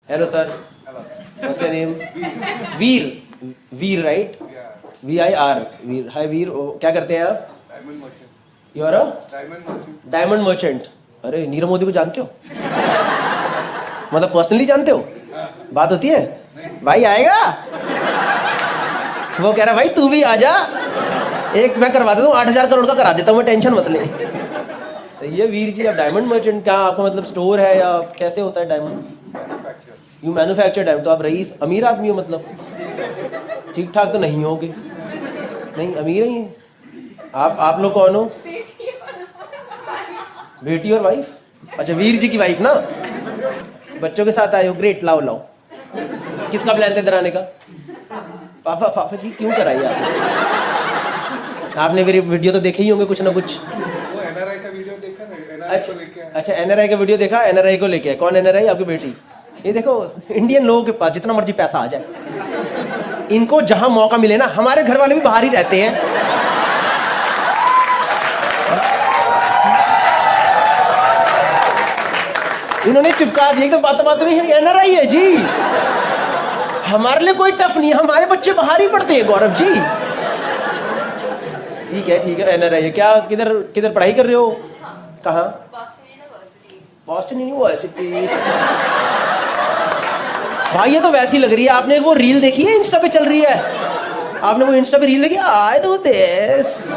Hello, sir. Hello. What's your name? Veer. Veer, right? Yeah. VIR. Veer. Hi, Veer. क्या करते हैं आप? Diamond merchant. You are a Diamond merchant. Diamond merchant. अरे नीरव मोदी को जानते हो? मतलब पर्सनली जानते हो? बात होती है? भाई आएगा? वो कह रहा भाई तू भी आ जा. एक मैं करवा देता हूँ 8,000 करोड़ का करा देता हूँ मैं, टेंशन मत ले. सही है वीर जी. आप डायमंड मर्चेंट क्या आपका मतलब स्टोर है या कैसे होता है diamond? Manufacturer. You manufacture diamond. तो आप रईस अमीर आदमी हो मतलब? ठीक ठाक तो नहीं होगे? नहीं अमीर ही हैं. आप लोग कौन हो? बेटी और वाइफ. अच्छा वीर जी की वाइफ ना. बच्चों के साथ आए हो. ग्रेट. लाओ लाओ. किसका प्लान था इधर आने का? पापा जी क्यों कराई आपने मेरी वीडियो तो देखे ही होंगे कुछ ना कुछ. वो NRI का वीडियो देखा ना, NRI को लेके आया. अच्छा NRI का वीडियो देखा. NRI को लेके आए. कौन NRI? आपकी बेटी. ये देखो इंडियन लोगों के पास जितना मर्जी पैसा आ जाए, इनको जहां मौका मिले ना. हमारे घर वाले भी बाहर ही रहते हैं. इन्होंने चिपका दिया एकदम बात में. NRI है जी. हमारे लिए कोई टफ नहीं है. हमारे बच्चे बाहर ही पढ़ते हैं गौरव जी. ठीक है NRI है. क्या किधर पढ़ाई कर रहे हो? कहाँ? Boston university. भाई ये तो वैसी लग रही है. आपने वो रील देखी है इंस्टा पे चल रही है? आपने वो इंस्टा पे रील देखी? I know this.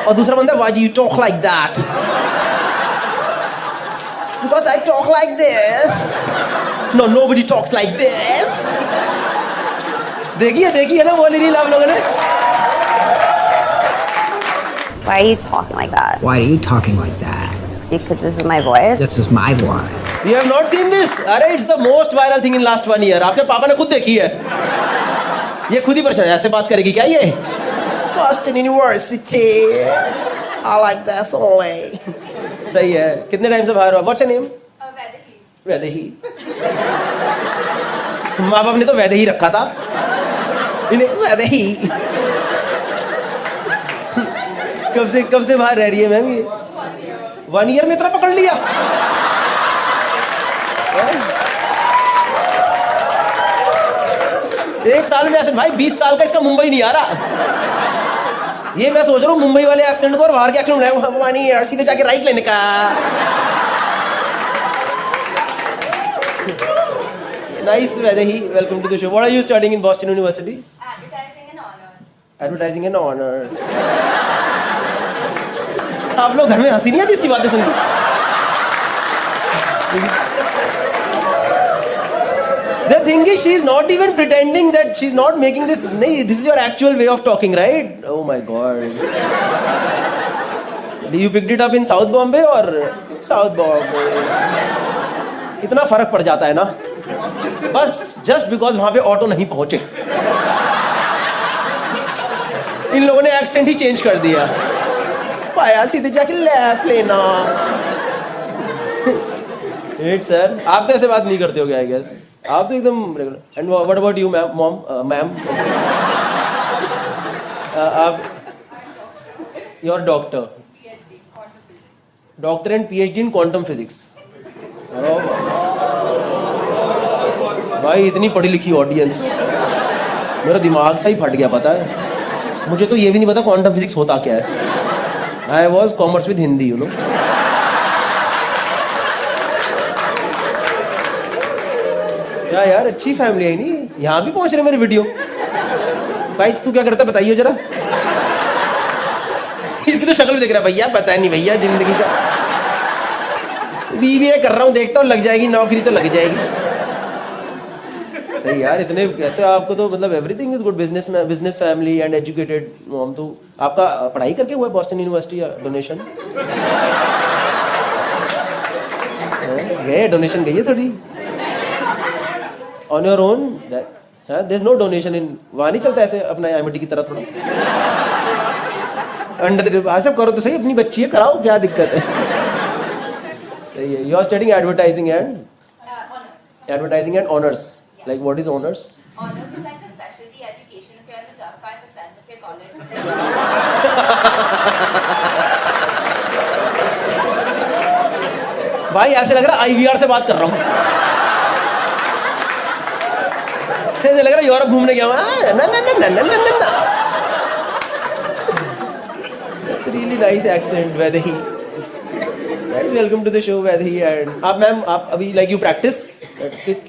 और दूसरा बंदा why you talk like that? Because I talk like this. No nobody talks like this. देखिए ना वो रील आप लोगों ने. Why are you talking like that? Why are you talking like that? Because this is my voice. This is my voice. You have not seen this? अरे it's the most viral thing in last 1 year. आपके पापा ने खुद देखी है. ये खुद ही परेशान ऐसे बात करेगी क्या ये? Boston University. I like that only. सही है. कितने टाइम से बाहर हो? What's your name? वैदेही. माँ बाप ने तो वैदेही रखा था. इन्हें वैदेही. कब से बाहर रह रही है मैम ये? 1 ईयर में इतना पकड़ लिया. एक साल में ऐसे भाई 20 साल का इसका मुंबई नहीं आ रहा. ये मैं सोच रहा हूँ मुंबई वाले एक्सेंट को और बाहर के एक्सेंट लाऊं. 1 ईयर सीधे जाके राइट लेने का. Nice Vaidehi. Welcome to the show. What are you studying in Boston University? Advertising and honour. आप लोग घर में हंसी नहीं आती इसकी बातें सुनकर? The thing is, she is not even pretending that she is not making this. नहीं, this is your actual way of talking, right? Oh my God. You picked it up in South Bombay or South Bombay? कितना फर्क पड़ जाता है ना. बस just because वहाँ पे ऑटो नहीं पहुँचे, इन लोगों ने एक्सेंट ही चेंज कर दिया. पाया सीधे जाके लेफ्ट लेना. सर आप तो ऐसे बात नहीं करते हो क्या? आई गेस आप तो एकदम regular. And what about you ma'am? Ma'am आप your doctor and PhD in quantum physics. भाई इतनी पढ़ी लिखी ऑडियंस. मेरा दिमाग सा ही फट गया. पता है मुझे तो ये भी नहीं पता क्वांटम फिजिक्स होता क्या है. I was commerce with Hindi, you know. क्या यार अच्छी फैमिली है नहीं. यहाँ भी पहुँच रहे मेरे वीडियो. भाई तू क्या करता बताइए जरा. इसकी तो शक्ल भी देख रहा है भैया. पता नहीं भैया जिंदगी का. BBA कर रहा हूँ, देखता हूँ लग जाएगी नौकरी तो लग जाएगी. सही यार. इतने कहते हो आपको तो मतलब everything is good. Business family and educated mom. तो आपका पढ़ाई करके हुआ है बॉस्टन यूनिवर्सिटी या डोनेशन? गए डोनेशन गई है थोड़ी on your own. There is no donation in. वहाँ नहीं चलता ऐसे अपना MIT की तरह थोड़ा अंडर सब करो तो सही. अपनी बच्ची है कराओ, क्या दिक्कत है. सही है. You are studying advertising and honours. Like what is honors? Honors is like a specialty education if you're in the top 5% of your college. भाई ऐसे लग रहा है IVR से बात कर रहा हूँ. ऐसे लग रहा है यूरोप घूमने गया हूँ। ना ना ना ना ना ना ना। It's really nice accent, Vaidehi. Guys, welcome to the show, Vaidehi. And आप मैम, आप अभी like you practice?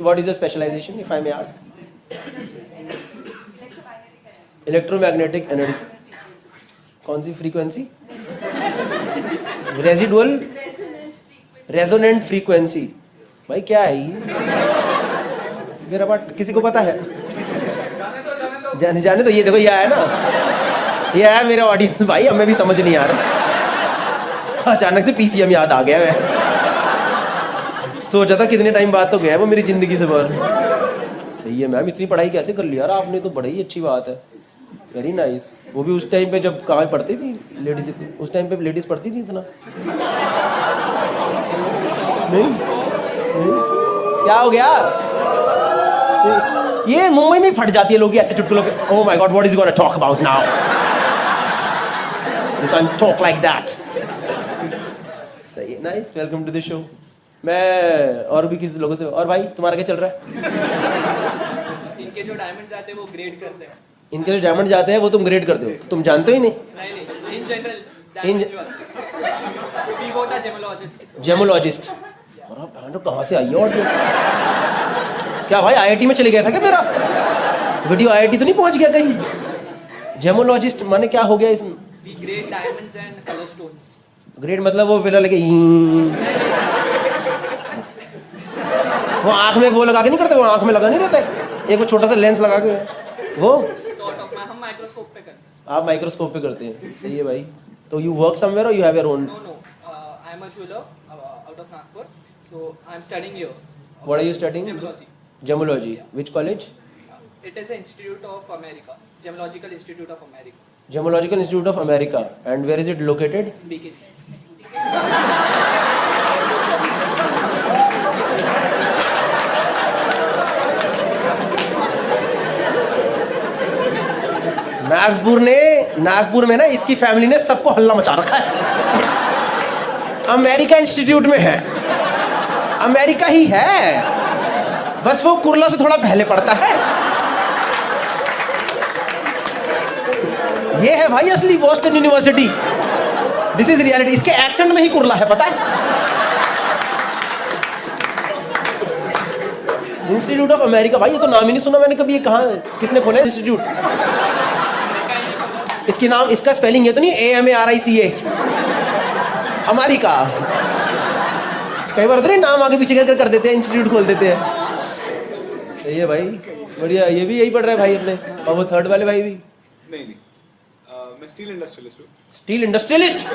What is your specialization, if I may ask? Electromagnetic energy. कौन सी frequency? Residual? Resonant frequency. भाई क्या है ये? मेरा बात किसी को पता है? जाने तो ये देखो ये आया ना, ये है मेरा ऑडियंस भाई, हमें भी समझ नहीं आ रहा। अचानक से पीसीएम याद आ गया। मैं सोचा था कितने टाइम बाद तो गया वो मेरी जिंदगी से बाहर। सही है मैम, इतनी पढ़ाई कैसे कर ली यार आपने, तो बड़ी ही अच्छी बात है। Very nice. वो भी उस टाइम पे जब कहाँ पढ़ती थी लेडीज, उस टाइम पे लेडीज पढ़ती थी इतना? नहीं? क्या हो गया? ये मुंबई में फट जाती है लोग ऐसे चुटकुलों पे। Oh my god, what is you gonna talk about now? You can't talk like that. सही है, nice, welcome to the show. मैं और भी किसी लोगों से, और भाई तुम्हारा क्या चल रहा है? इनके जो डायमंड जाते हैं वो ग्रेड करते हैं। इनके जो डायमंड जाते हैं वो तुम ग्रेड करते हो? तो तुम जानते हो ही नहीं? नहीं, in general we go the gemologist. Gemologist? और कहाँ से आई है ऑडियो? क्या भाई आईआईटी में चले गया था क्या मेरा वीडियो? आईआईटी तो नहीं पहुंच गया कहीं? जेमोलॉजिस्ट माने क्या हो गया इसमें? We grade diamonds and colour stones. Grade मतलब वो फिर लगे वो आंख में वो लगा के नहीं करते? वो आंख में लगा नहीं रहता है एक वो छोटा सा लेंस लगा के, वो सॉर्ट ऑफ। हम माइक्रोस्कोप पे करते हैं। आप माइक्रोस्कोप पे करते हैं? सही है भाई। तो यू वर्क समवेयर और you have your own? No, I am a jeweller out of Nagpur, so I am studying here. What are you studying? Gemology. Gemology. Which college? It is an institute of America, Gemological Institute of America. Gemological Institute of America. And where is it located? BKC. Nagpur में ना इसकी family ने सबको हल्ला मचा रखा है। America institute में है, अमेरिका ही है, बस वो कुर्ला से थोड़ा पहले पड़ता है। ये है भाई असली Boston university. This is reality. इसके एक्सेंट में ही कुर्ला है, पता है? इंस्टीट्यूट ऑफ अमेरिका, भाई ये तो नाम ही नहीं सुना मैंने कभी। ये कहाँ, किसने खोला इंस्टीट्यूट? इसकी नाम, इसका स्पेलिंग ये तो नहीं AMARICA? अमेरिका। कई बार तो नहीं नाम आगे पीछे कर देते हैं, इंस्टीट्यूट खोल देते हैं। सही है भाई, बढ़िया। ये भी यही पढ़ रहा है भाई अपने, और वो थर्ड वाले भाई भी? नहीं, मैं स्टील इंडस्ट्रियलिस्ट हूँ। Steel industrialist?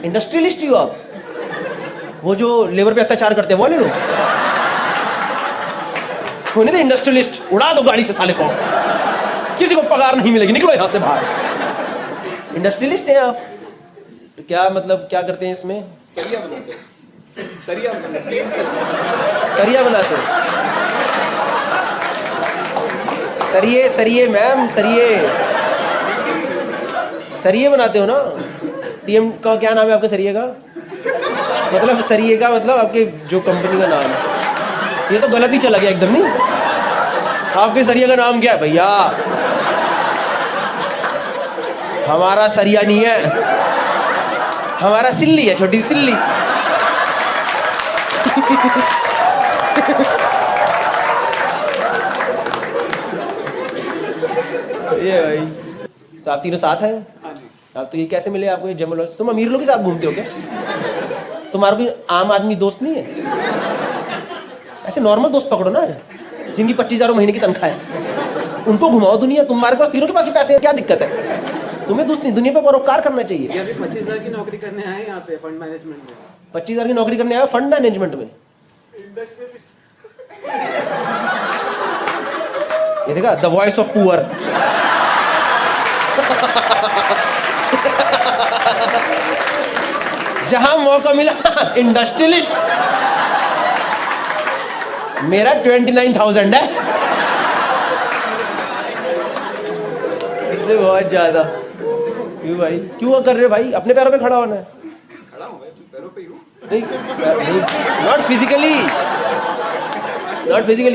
इंडस्ट्रियलिस्ट ही हो आप? वो जो लेबर पे अत्याचार करते हैं वो वाले लोग? होने दे इंडस्ट्रियलिस्ट, उड़ा दो गाड़ी से साले को, किसी को पगार नहीं मिलेगी, निकलो यहाँ से बाहर। इंडस्ट्रियलिस्ट हैं आप? तो क्या मतलब क्या करते हैं इसमें? सरिया बनाते हैं। सरिया बनाते हैं। सरिया बनाते हो? सरिये, सरिये मैम, सरिये, सरिये बनाते हो ना? टीएम का क्या नाम है आपके सरिये का? मतलब सरिये का मतलब आपके जो कंपनी का नाम है। ये तो गलत ही चला गया एकदम। नहीं, आपके सरिया का नाम क्या है भैया? हमारा सरिया नहीं है, हमारा सिल्ली है, छोटी सिल्ली। ये भाई, तो आप तीनों साथ हैं? हाँ जी। आप तो ये कैसे मिले आपको? ये जेमोलॉजी, तुम अमीर लोग के साथ घूमते हो क्या? तुम्हारा कोई आम आदमी दोस्त नहीं है? ऐसे नॉर्मल दोस्त पकड़ो ना, जिनकी 25,000 महीने की तनख्वाह है, उनको घुमाओ दुनिया। तुम्हारे पास तीनों के पास भी पैसे हैं, क्या दिक्कत है? तुम्हें दुनिया पे परोपकार करना चाहिए। ये अभी 25,000 की नौकरी करने आए यहाँ पे फंड मैनेजमेंट में। 25,000 की नौकरी करने आया फंड मैनेजमेंट में? ये देखा, द वॉइस ऑफ पुअर। जहां मौका मिला इंडस्ट्रियलिस्ट। मेरा 29,000 है, इससे बहुत ज्यादा। क्यों भाई, क्यों कर रहे हो भाई? अपने पैरों पे खड़ा होना है। खड़ा हूँ मैं, पैरों पे ही हूँ। नॉट फिजिकली,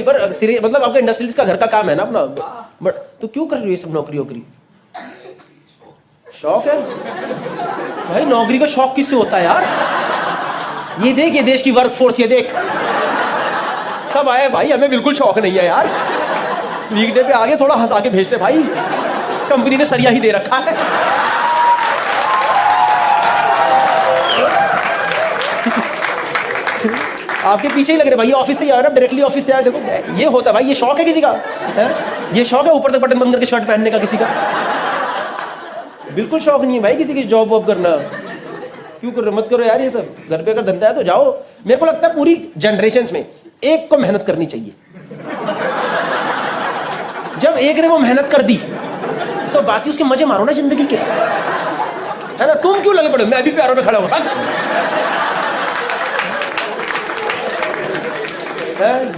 पर मतलब आपका इंडस्ट्रियलिस्ट का घर का काम है ना अपना, बट तो क्यों कर रही हो ये सब नौकरी वोकरी? शौक है भाई, नौकरी का शौक किससे होता है यार? ये देख, ये देश की वर्कफोर्स, ये देख सब आए भाई, हमें बिल्कुल शौक नहीं है यार। वीकडे पे आगे थोड़ा हंसा के भेजते भाई, कंपनी ने सरिया ही दे रखा है। आपके पीछे ही लग रहे भाई, ऑफिस से ही आए ना, डायरेक्टली ऑफिस से आए। देखो ये होता है भाई, ये शौक है किसी का है? ये शौक है ऊपर तक बटन बंद करके शर्ट पहनने का किसी का? बिल्कुल शौक नहीं है भाई किसी की जॉब वॉब करना। क्यों कर रहे? मत करो यार ये सब। घर पे अगर धंधा है तो जाओ। मेरे को लगता है पूरी जनरेशंस में एक को मेहनत करनी चाहिए। जब एक ने वो मेहनत कर दी तो बाकी उसके मजे मारो ना जिंदगी के, है ना? तुम क्यों लगे पड़े? मैं भी प्यारों में खड़ा हूं।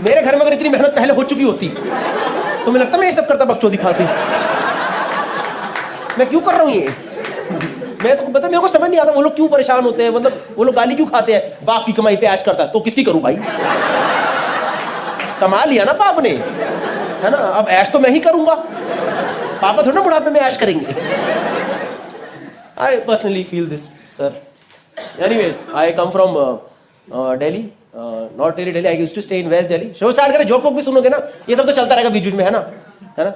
मेरे घर में अगर इतनी मेहनत पहले हो चुकी होती तो मुझे लगता मैं ये सब करता, बकचोदी फालतू। मैं क्यों कर रहा हूं ये? मैं तो पता, मेरे को समझ नहीं आता वो लोग क्यों परेशान होते हैं। मतलब वो लोग गाली क्यों खाते हैं? बाप की कमाई पे ऐश करता है तो किसकी करूं भाई? कमा लिया ना बाप ने, है ना? अब ऐश तो मैं ही करूंगा, पापा थोड़ा ना बुढ़ापे में ऐश करेंगे। I personally feel this sir. Anyways, I come from Delhi, not really Delhi, I used to stay in West Delhi. Show start करें, जोक वोक भी सुनोगे ना, ये सब तो चलता रहेगा बीच बीच में, है ना?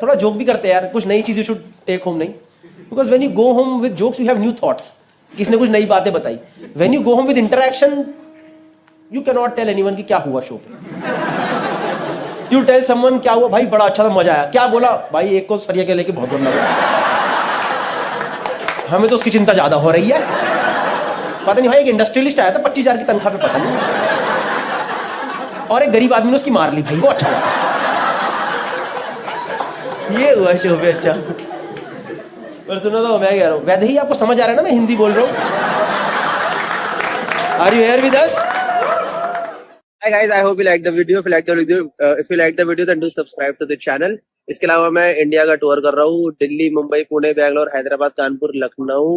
थोड़ा जोक भी करते हैं यार, कुछ नई चीज यू शुड टेक होम। नहीं, because when you go home with jokes you have new thoughts. किसने कुछ नई बातें बताई। When you go home with interaction you can not tell anyone कि क्या हुआ शो पे। यू टेल समवन क्या हुआ भाई, बड़ा अच्छा था, मजा आया। क्या बोला भाई? एक को सरिया के लेके बहुत बुरा लगा, हमें तो उसकी चिंता ज्यादा हो रही है। पता नहीं भाई, एक इंडस्ट्रियलिस्ट आया था 25,000 की तनख्वाह पे, पता नहीं, और एक गरीब आदमी ने उसकी मार ली भाई, वो अच्छा लगा। ये हुआ शो पे अच्छा। पर सुनो तो मैं कह रहा हूँ, वैसे ही आपको समझ आ रहा है ना मैं हिंदी बोल रहा हूँ? Are you here with us? Hi guys, I hope you like the video. If you like the video, then do subscribe to the channel. इसके अलावा मैं इंडिया का टूर कर रहा हूँ। दिल्ली, मुंबई, पुणे, बैंगलोर, हैदराबाद, कानपुर, लखनऊ,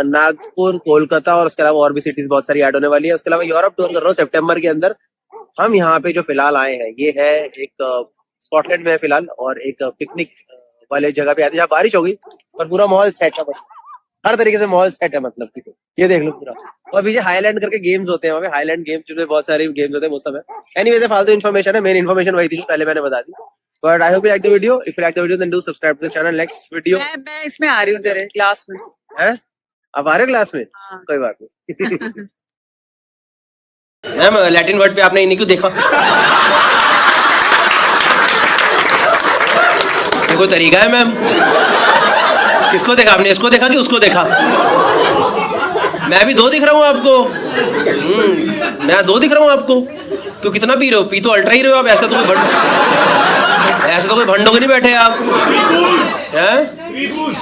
नागपुर, कोलकाता, और उसके अलावा और भी सिटीज बहुत सारी ऐड होने वाली है। उसके अलावा यूरोप टूर कर रहा हूँ सितंबर के अंदर। हम यहाँ पे जो फिलहाल आए हैं, ये है एक स्कॉटलैंड में है फिलहाल, और एक पिकनिक वाले जगह पे आते हैं जहाँ बारिश होगी और पूरा माहौल सेट है, हर तरीके से माहौल सेट है। मतलब कि ये देख लो पूरा। और पीछे हाईलैंड करके गेम्स होते हैं, वहाँ पे हाईलैंड गेम्स जिसमें बहुत सारे गेम्स होते हैं, वो सब है। एनीवेज, फालतू इन्फॉर्मेशन है, मेन इन्फॉर्मेशन वही थी जो पहले मैंने बता दी। But I hope you like the video. If you like the video then do subscribe to the channel. Next video मैं इसमें आ रही हूँ तेरे क्लास में। है? अब आ रहे क्लास में? हाँ। कोई बात नहीं। मैम, लैटिन वर्ड पे आपने इन्हीं क्यों देखा? ये कोई तरीका है मैम? किसको देखा आपने? इसको देखा कि उसको देखा? मैं भी दो दिख रहा हूँ आपको। मैं दो दिख रहा हूँ आपको। क्यों, कितना पी रहे हो? पी तो अल्ट्रा ही रहे हो आप। ऐसा तो कोई भंडो के नहीं बैठे आप, हैं?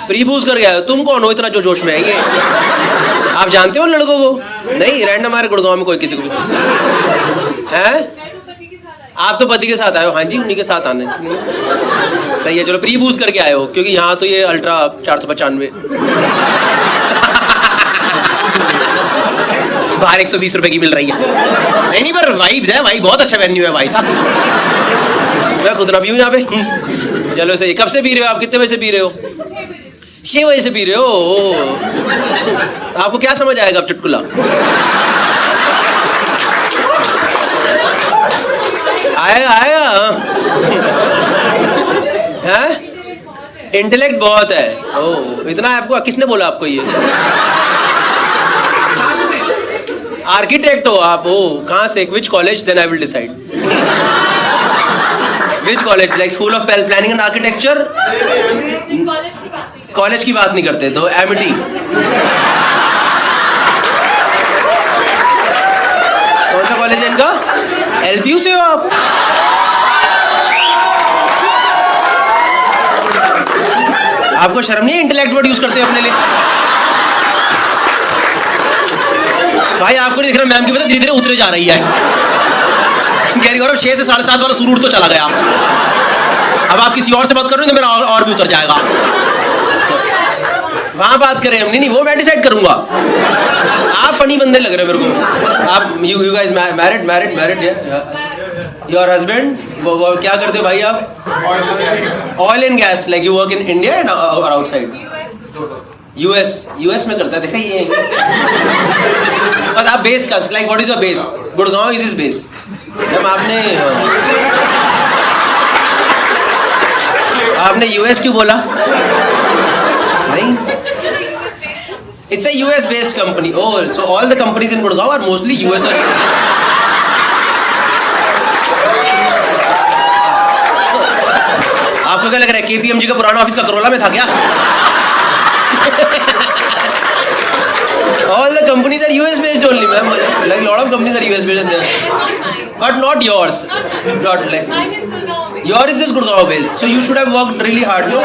प्री बूज कर गया। तुम कौन हो इतना जो जोश में है? ये आप जानते हो लड़कों को? नहीं, रैंडम हमारे गुड़गांव में कोई किसी को भी है। आप तो पति के साथ आए हो? हाँ जी, उन्हीं के साथ आने। सही है, चलो प्री बूज करके आए हो, क्योंकि यहाँ तो ये अल्ट्रा 495 बाहर 120 रुपए की मिल रही है। नहीं, पर वाइब्स है भाई, बहुत अच्छा वेन्यू है भाई साहब। मैं खुद ना पीऊँ यहाँ पे। चलो सही। कब से पी रहे हो आप? कितने बजे से पी रहे हो? 6 बजे से पी रहे हो? आपको क्या समझ आएगा अब चुटकुला? आएगा हैं? इंटेलेक्ट बहुत है। ओह, इतना आपको किसने बोला आपको ये? आर्किटेक्ट हो आप? ओ, कहाँ से? Which college? Then I will decide. Which college? Like school of planning and architecture? College की बात नहीं करते तो एमिटी। कौन सा कॉलेज है इनका? एलपीयू से हो आप? आपको शर्म नहीं है इंटेलेक्ट वर्ड यूज करते हो अपने लिए? भाई आपको नहीं दिख रहा, मैम की पता धीरे धीरे उतरे जा रही है। कह रही गौरव 6 से 7.5 वाला सुरूर तो चला गया, अब आप किसी और से बात करोगे तो मेरा और भी उतर जाएगा। वहां बात करें हम। नहीं, वो मैं डिसाइड करूंगा। आप फनी बंदे लग रहे हो मेरे को. आप you guys married your husband क्या करते हो भाई आप? Oil and gas. Like you work in India and outside? US में करता है. देखा ये. but आप बेस का like what is your base? Gurgaon is is base. जब आपने यूएस क्यों बोला नहीं? It's a US based company. Oh, so all the companies in Gurgaon are mostly US or आपको क्या लग रहा है KPMG का पुराना ऑफिस का करोला में था क्या? All the companies are US based only, ma'am. Like lot of companies are US based, but not yours. Not like yours is just Gurgaon based. So you should have worked really hard, no?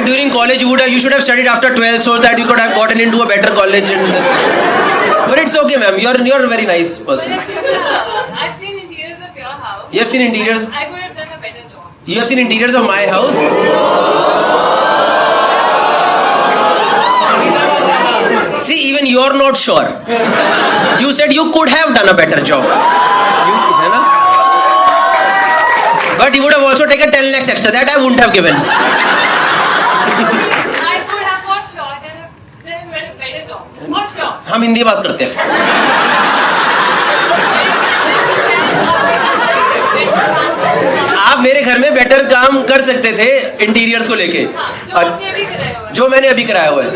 During college, you should have studied after 12th so that you could have gotten into a better college. But it's okay, ma'am. You're a very nice person. I've seen interiors of your house. You have seen interiors? I could have done a better job. You have seen interiors of my house? See, even you're not sure. You said you could have done a better job. है ना? But you would have also taken 10 lakhs extra. That I wouldn't have given. I could have got shot and done a better job. What shot? हम हिंदी बात करते हैं. आप मेरे घर में बेटर काम कर सकते थे इंटीरियर्स को लेके. जो मैंने अभी कराया हुआ है,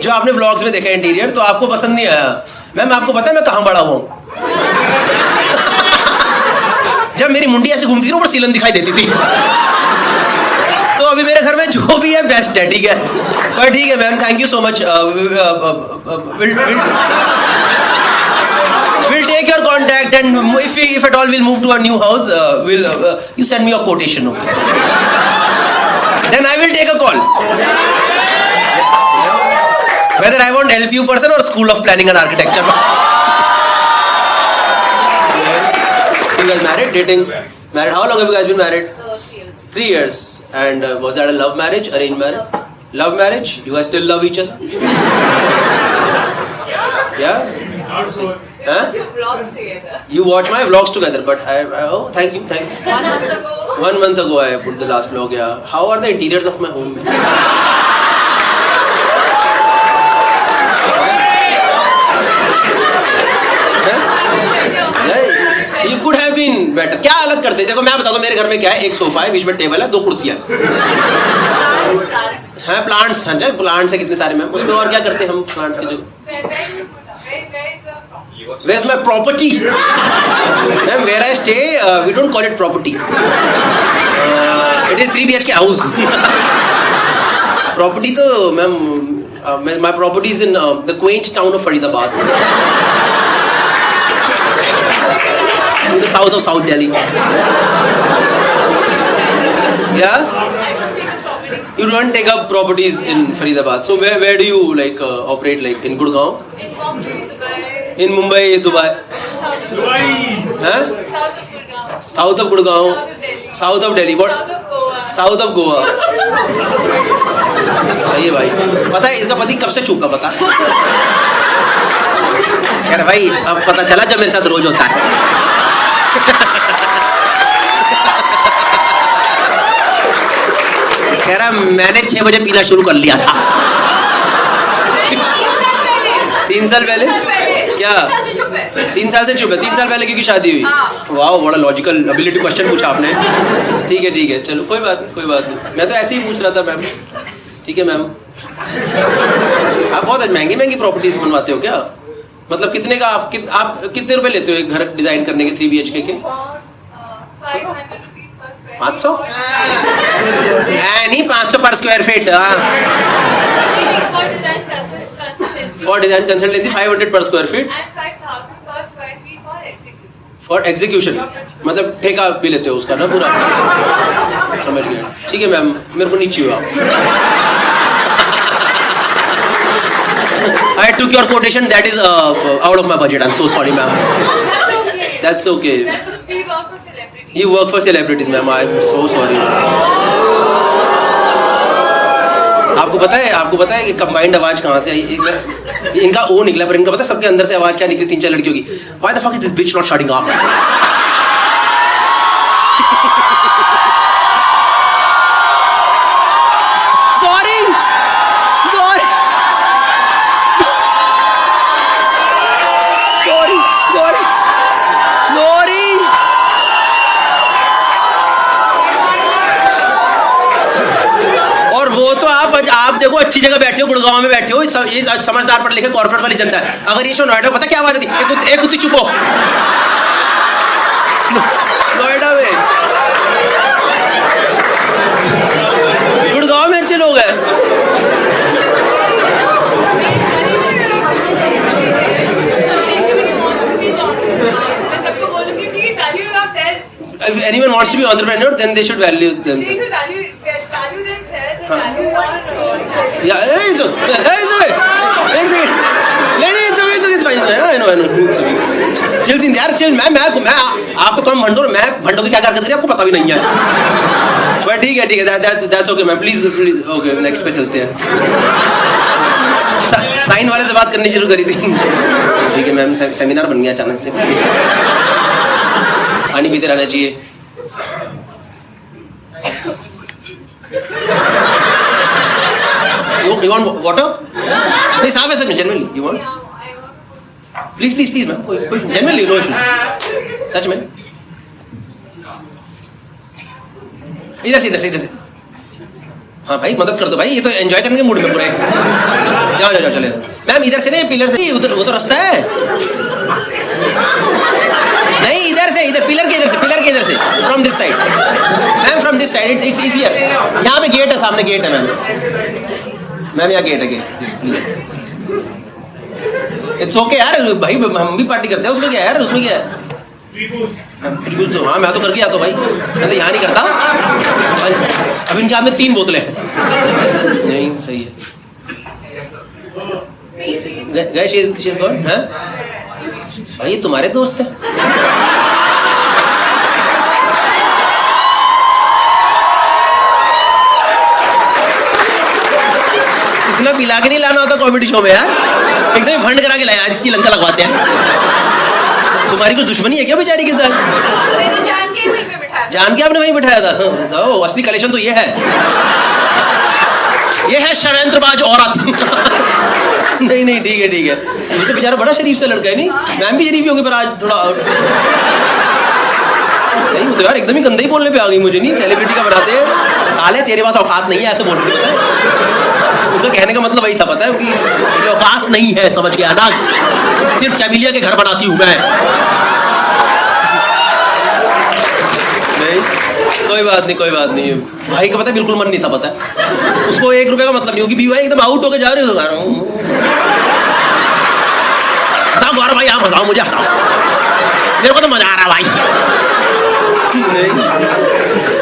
जो आपने व्लॉग्स में देखा इंटीरियर, तो आपको पसंद नहीं आया. मैम आपको पता है मैं कहाँ बड़ा हुआ हूँ? जब मेरी मुंडी ऐसे घूमती थी ऊपर सीलन दिखाई देती थी. तो अभी मेरे घर में जो भी है बेस्ट है. ठीक है, पर ठीक है ma'am, thank you so much. We'll take your contact and if at all we'll move to a new house, you send me your quotation, okay? Then I will take a call. Whether I want LPU person or School of Planning and Architecture. So you guys married, dating, married? How long have you guys been married? 3 years. 3 years. And was that a love marriage, arranged marriage? Love marriage? You guys still love each other? Yeah? Huh? Two vlogs together. You watch my vlogs together, but oh, thank you. 1 month ago. 1 month ago I put the last vlog, yeah. How are the interiors of my home? You could have been better. क्या अलग करते? देखो मैं बताता हूँ मेरे घर में क्या है. एक सोफा है, बीच में टेबल है, 2 कुर्सियाँ हैं. प्लांट्स हैं. प्लांट्स है कितने सारे मैम. उसमें और क्या करते हैं हम प्लांट्स की जगह? Where's my property? Ma'am, where I stay, we don't call it property. It is 3 BHK house. Property तो ma'am, my property is in the quaint town of Faridabad. In the south of South Delhi. Yeah? You don't take up properties in Faridabad. So where do you like operate, like in Gurgaon? In Mumbai, Dubai. Huh? South of Gurgaon. South of Delhi. What? South of Goa. सही है भाई. पता है इसका पति कब से चूका पता? यार भाई अब पता चला जब मेरे साथ रोज होता है. कह रहा मैंने 6 बजे पीना शुरू कर लिया था. 3 साल पहले? क्या 3 साल से चुप है? 3 साल पहले क्योंकि शादी हुई? वाह, बड़ा लॉजिकल एबिलिटी क्वेश्चन पूछा आपने. ठीक है चलो कोई बात नहीं. मैं तो ऐसे ही पूछ रहा था मैम. ठीक है मैम. आप बहुत महंगी प्रॉपर्टीज बनवाते हो क्या? मतलब कितने का आप कितने रुपए लेते हो एक घर डिजाइन करने के 3 BHK के? 500? नहीं 500 पर square feet. For design consultancy 500 per square feet. And 5,000 per square feet for execution. For execution. मतलब ठेका भी लेते हो उसका ना पूरा? समझ गया. ठीक है मैम, मेरे को नीचे हो आप. I took your quotation. That is out of my budget. I'm so sorry, ma'am. That's okay. We work for celebrities. You work for celebrities, ma'am. I'm so sorry. आपको पता है कि कंबाइंड आवाज कहाँ से आई? इनका ओ निकला, पर इनका पता है सबके अंदर से आवाज क्या निकली 3-4 लड़कियों की? Why the fuck is this bitch not shutting up? Sorry. और वो तो आप देखो अच्छी जगह बैठे हो, गुड़गांव में बैठे हो, ये समझदार पढ़ लिखे कॉर्पोरेट वाली जनता है। अगर ये शो नोएडा, पता क्या आवाज थी? एक कुत्ती चुप हो। नोएडा में, गुड़गांव में अच्छे लोग हैं। If anyone wants to be entrepreneur, then they should value themselves. Yeah, it's okay. It's fine. I know. Chill, यार chill. मैं आप तो कम भंडो, मैं भंडो की क्या हरकत करी आपको पता भी नहीं है। But ठीक है, that's okay man. Please, okay, next पे चलते हैं। साइन वाले से बात करनी शुरू करी थी। ठीक है मैम, सेमिनार बन गया अचानक से। पानी पीते रहना चाहिए। You want water? नहीं साफ है सच में, genuinely. You want? Please ma'am, कोई genuinely no issues. सच में। इधर से। हाँ भाई मदद कर दो भाई, ये तो एंजॉय करने के मूड में पूरे। जाओ चले मैम, इधर से नहीं, पिलर से। उधर वो तो रास्ता है। नहीं इधर पिलर के इधर से from this side ma'am, from this side it's easier. यहाँ पे गेट है, सामने गेट है मैम यहाँ गेट है, प्लीज। इट्स ओके यार भाई, हम भी पार्टी करते हैं, उसमें क्या है यार, उसमें क्या है? त्रिभुज तो हाँ मैं तो करके आता हूँ भाई, मैं तो यहाँ नहीं करता। अब इनके हाथ में 3 बोतलें हैं। नहीं सही है। गए शी इज गॉन। हाँ भाई ये तुम्हारे दोस्त है। इतना पिला के नहीं लाना होता कॉमेडी शो में यार, एकदम फंड करा के लाया आज, इसकी लंका लगवाते हैं। तुम्हारी कोई दुश्मनी है क्या बेचारी के साथ? जान के आपने वहीं बिठाया था? तो असली कलेक्शन तो ये है षड्यंत्रबाज औरत। नहीं ठीक है। ये तो बेचारा बड़ा शरीफ सा लड़का है। नहीं मैम भी शरीफ ही होगी, पर आज थोड़ा नहीं, वो तो यार एकदम ही गंदा ही बोलने पे आ गई मुझे। नहीं सेलिब्रिटी का बनाते हैं साले, तेरे पास औकात नहीं है ऐसे बोलने की। उनका कहने का मतलब वही था, पता है कि तेरी औकात नहीं है, समझ गया ना? सिर्फ कैबिलिया के घर बनाती हूँ मैं। नहीं कोई बात नहीं। भाई का पता है बिल्कुल मन नहीं था, पता है उसको 1 रुपए का मतलब नहीं होगी। भी भाई एकदम आउट होके जा रहे हो। हंसाओ गौरव भाई, आप हंसाओ मुझे, हंसाओ, मेरे को तो मजा आ रहा भाई।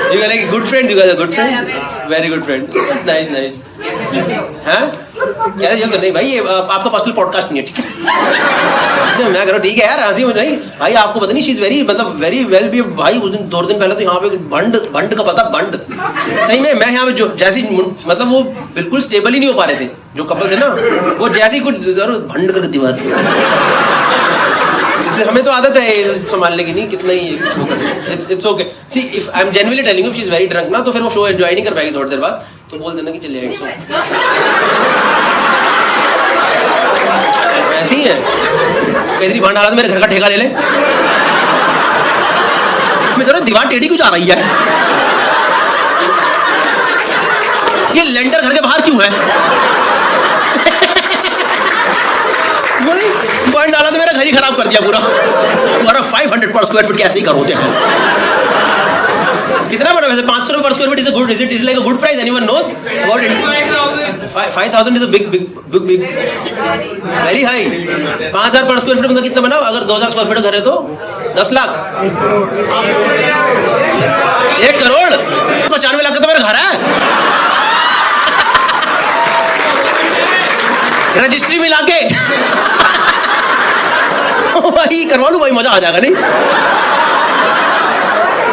You are like a good friend. You guys are good friend. Very good friend. Nice. हाँ? क्या है तो नहीं भाई, ये आपका पर्सनल पॉडकास्ट नहीं है, ठीक है? मैं कह रहा हूँ ठीक है यार, हंसी नहीं भाई। आपको पता नहीं शी इज वेरी वेल भी भाई। उस दिन 2 दिन पहले तो यहाँ पे बंड का पता, बंड सही में। मैं यहाँ पे जो जैसी मतलब वो बिल्कुल स्टेबल ही नहीं हो पा रहे थे जो कपल थे ना, वो जैसी कुछ भंड कर दीवार। हमें तो आदत है संभालने की, नहीं कितना ही it's okay. See if I am genuinely telling you she is very drunk ना, तो फिर वो शो एंजॉय नहीं कर पाएगी थोड़ी देर बाद, तो बोल देना कि चलिए इट्स ओके। ऐसी ही है कैदरी भांड हालत, मेरे घर का ठेका ले ले। मैं जरा दीवार टेढ़ी क्यों जा रही है? ये लेंटर घर के बाहर क्यों है? पॉइंट डाला तो मेरा घर ही खराब कर दिया पूरा। 500 पर स्क्वायर फीट कैसे ही करोते हैं? कितना बड़ा वैसे? 500 रुपए per square feet is like a good price. Anyone knows what it? 5000 is a big very high. 5000 per square feet मतलब कितना बना? अगर 2000 स्क्वायर फीट घर है तो 10 लाख। 1 करोड़ 95 लाख का तो मेरा घर है। रजिस्ट्री मिला के भाई करवा लूं भाई, मजा आ जाएगा। नहीं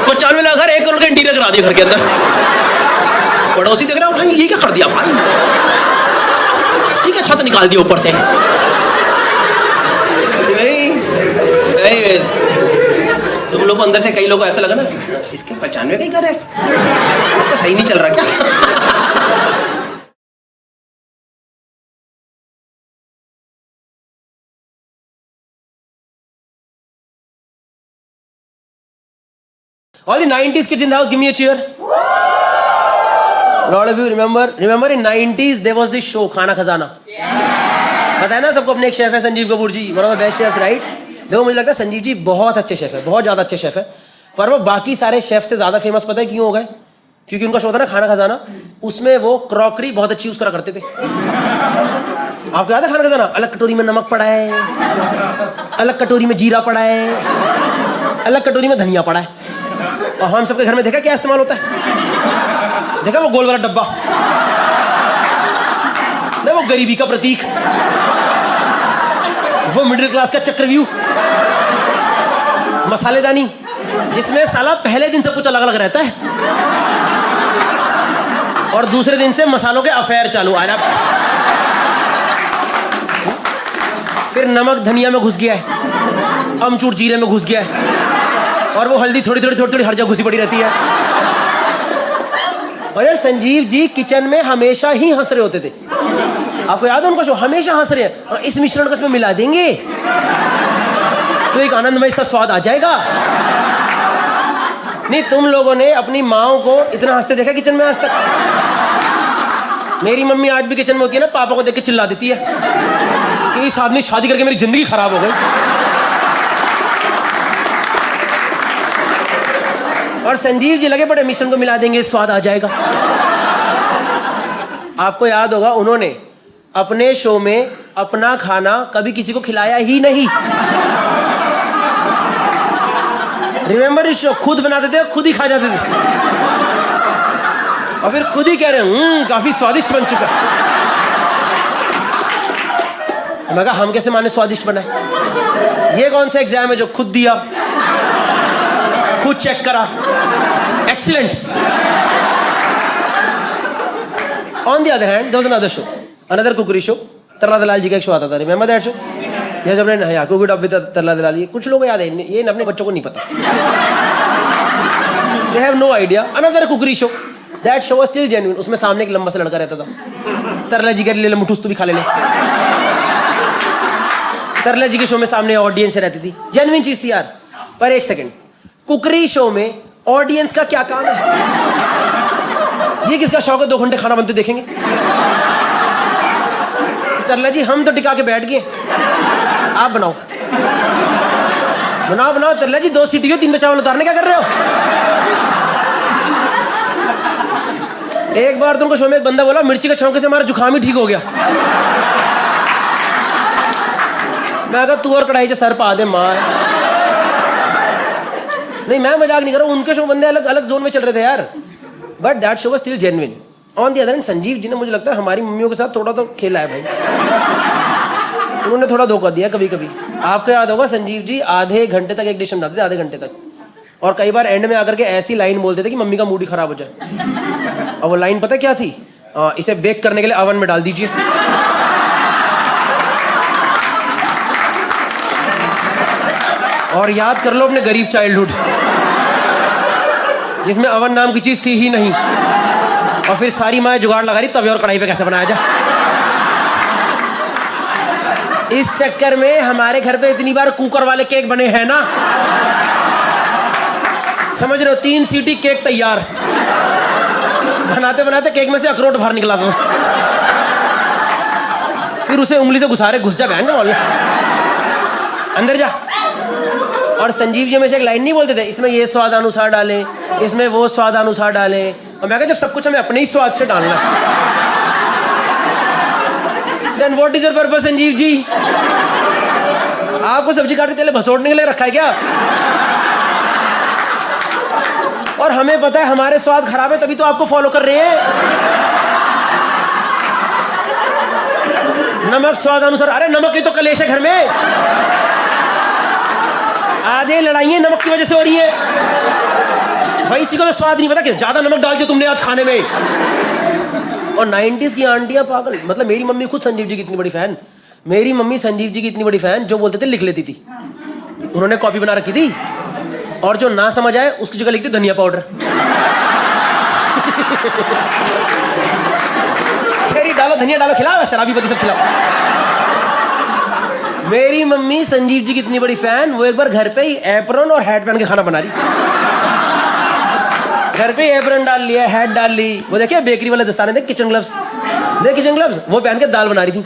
95 लाख घर, 1 करोड़ का इंटीरियर करा दिया घर के अंदर। पड़ोसी देख रहा हूँ, भाई ये क्या कर दिया भाई, ये क्या छत निकाल दिया ऊपर से। नहीं तुम लोग को अंदर से कई लोगों को ऐसा लगा ना, इसके 95 का ही घर है, इसका सही नहीं चल रहा क्या। All the 90s kids in the house, give me a cheer. A lot of you remember in 90s there was this show खाना खजाना. पता है ना सबको, अपने एक शेफ है संजीव कपूर जी, one of the best chefs, right? देखो मुझे लगता है संजीव जी बहुत अच्छे शेफ है, बहुत ज्यादा अच्छे शेफ है, पर वो बाकी सारे शेफ से ज्यादा फेमस पता है क्यों हो गए? क्योंकि उनका शो था ना खाना खजाना, उसमें वो क्रॉकरी बहुत अच्छी यूज करा करते थे। आपको याद है खाना खजाना? अलग कटोरी में नमक पड़ा है, अलग कटोरी में जीरा पड़ा है, अलग कटोरी में धनिया पड़ा है। और हम सबके घर में देखा क्या इस्तेमाल होता है? देखा वो गोल वाला डब्बा, वो गरीबी का प्रतीक, वो मिडिल क्लास का चक्रव्यूह, मसालेदानी जिसमें साला पहले दिन सब कुछ अलग अलग रहता है और दूसरे दिन से मसालों के अफेयर चालू आ रहा। फिर नमक धनिया में घुस गया है, अमचूर जीरे में घुस गया है, और वो हल्दी थोड़ी थोड़ी हर जगह घुसी पड़ी रहती है। और यार संजीव जी किचन में हमेशा ही हंस रहे होते थे, आपको याद है उनका शो? हमेशा हंस रहे हैं, और इस मिश्रण को इसमें मिला देंगे तो एक आनंदमय सा स्वाद आ जाएगा। नहीं तुम लोगों ने अपनी माओ को इतना हंसते देखा किचन में आज तक? मेरी मम्मी आज भी किचन में होती है ना, पापा को देख के चिल्ला देती है कि इस आदमी शादी करके मेरी जिंदगी खराब हो गई। और संजीव जी लगे पड़े मिश्रण को मिला देंगे, स्वाद आ जाएगा। आपको याद होगा उन्होंने अपने शो में अपना खाना कभी किसी को खिलाया ही नहीं। रिमेंबर इस शो? खुद बनाते थे, खुद ही खा जाते थे, और फिर खुद ही कह रहे हैं काफी स्वादिष्ट बन चुका। मैं कहा हम कैसे माने स्वादिष्ट बना है? ये कौन सा एग्जाम है जो खुद दिया, खुद चेक करा, excellent. On the other hand there was another show, another cookery show, Tarla Dalal ji का एक शो आता था, रिमेंबर दैट शो? जैसे अपने हाँ कुक इट अप विद तरला दलाल, ये कुछ लोगों को याद है, ये अपने बच्चों को नहीं पता, they have no idea. Another cookery show, that show was still genuine. उसमें सामने एक लंबा सा लड़का रहता था, तरला जी के लिए मुठूस तू भी खा ले। तरला जी के शो में सामने ऑडियंस रहती थी, जेन्युइन चीज थी यार। पर एक सेकंड, कुकरी शो में ऑडियंस का क्या काम है? ये किसका शौक है 2 घंटे खाना बनते देखेंगे? तरला जी हम तो टिका के बैठ गए, आप बनाओ बनाओ बनाओ। तरला जी 2 सीटी हो, 3 में चावल उतारने क्या कर रहे हो? एक बार तुमको शो में एक बंदा बोला मिर्ची के छौंके से हमारा जुकाम ही ठीक हो गया। मैं कहा तू और कढ़ाई से सर पा दे मार। नहीं मैं मजाक नहीं कर रहा हूं, उनके शो बंदे अलग अलग जोन में चल रहे थे यार, but that show was still genuine. On the other hand Sanjeev ji ने मुझे लगता है हमारी मम्मियों के साथ थोड़ा तो खेला है भाई, उन्होंने थोड़ा धोखा दिया कभी कभी। आपको याद होगा संजीव जी आधे घंटे तक एक डिश बनाते थे, आधे घंटे तक, और कई बार एंड में आकर के ऐसी लाइन बोलते थे कि मम्मी का मूड ही खराब हो जाए। और वो लाइन पता क्या थी? इसे बेक करने के लिए ओवन में डाल दीजिए। और याद कर लो अपने गरीब चाइल्डहुड जिसमें ओवन नाम की चीज थी ही नहीं, और फिर सारी माँ जुगाड़ लगा रही तवे और कढ़ाई पे कैसे बनाया जाए। इस चक्कर में हमारे घर पे इतनी बार कुकर वाले केक बने हैं ना, समझ रहे हो? 3 सीटी केक तैयार, बनाते बनाते केक में से अखरोट बाहर निकला था, फिर उसे उंगली से घुसा जा बहन वाले अंदर जा। और संजीव जी हमेशा एक लाइन नहीं बोलते थे, इसमें ये स्वाद अनुसार डाले, इसमें वो स्वाद अनुसार डाले। और मैं कहा जब सब कुछ हमें अपने ही स्वाद से डालना, then what is your purpose Sanjeev ji? आपको सब्जी काटते तेल भसोड़ने के लिए रखा है क्या? और हमें पता है हमारे स्वाद खराब है, तभी तो आपको फॉलो कर रहे हैं। नमक स्वाद अनुसार, अरे नमक की तो कलेश है घर में, आधे लड़ाइयां नमक की वजह से हो रही है। भाई इसी को तो स्वाद नहीं पता कि ज्यादा नमक डाल दिया तुमने आज खाने में। और 90s की आंटियां पागल, मतलब मेरी मम्मी खुद संजीव जी की इतनी बड़ी फैन, मेरी मम्मी संजीव जी की इतनी बड़ी फैन, जो बोलते थे लिख लेती थी। उन्होंने कॉपी बना रखी थी, और जो ना समझ आए उसकी जगह लिखती धनिया पाउडर। खैरी डालो, धनिया डालो, खिलाओ, शराबी पति सब खिलाओ। मेरी मम्मी संजीव जी की इतनी बड़ी फैन, वो एक बार घर पे ही एप्रन और हैट पहन के खाना बना रही। घर पे एप्रन डाल लिया, हैट डाल ली, वो देखिए बेकरी वाले दस्ताने थे, किचन ग्लव्स, देख किचन ग्लव्स, वो पहन के दाल बना रही थी।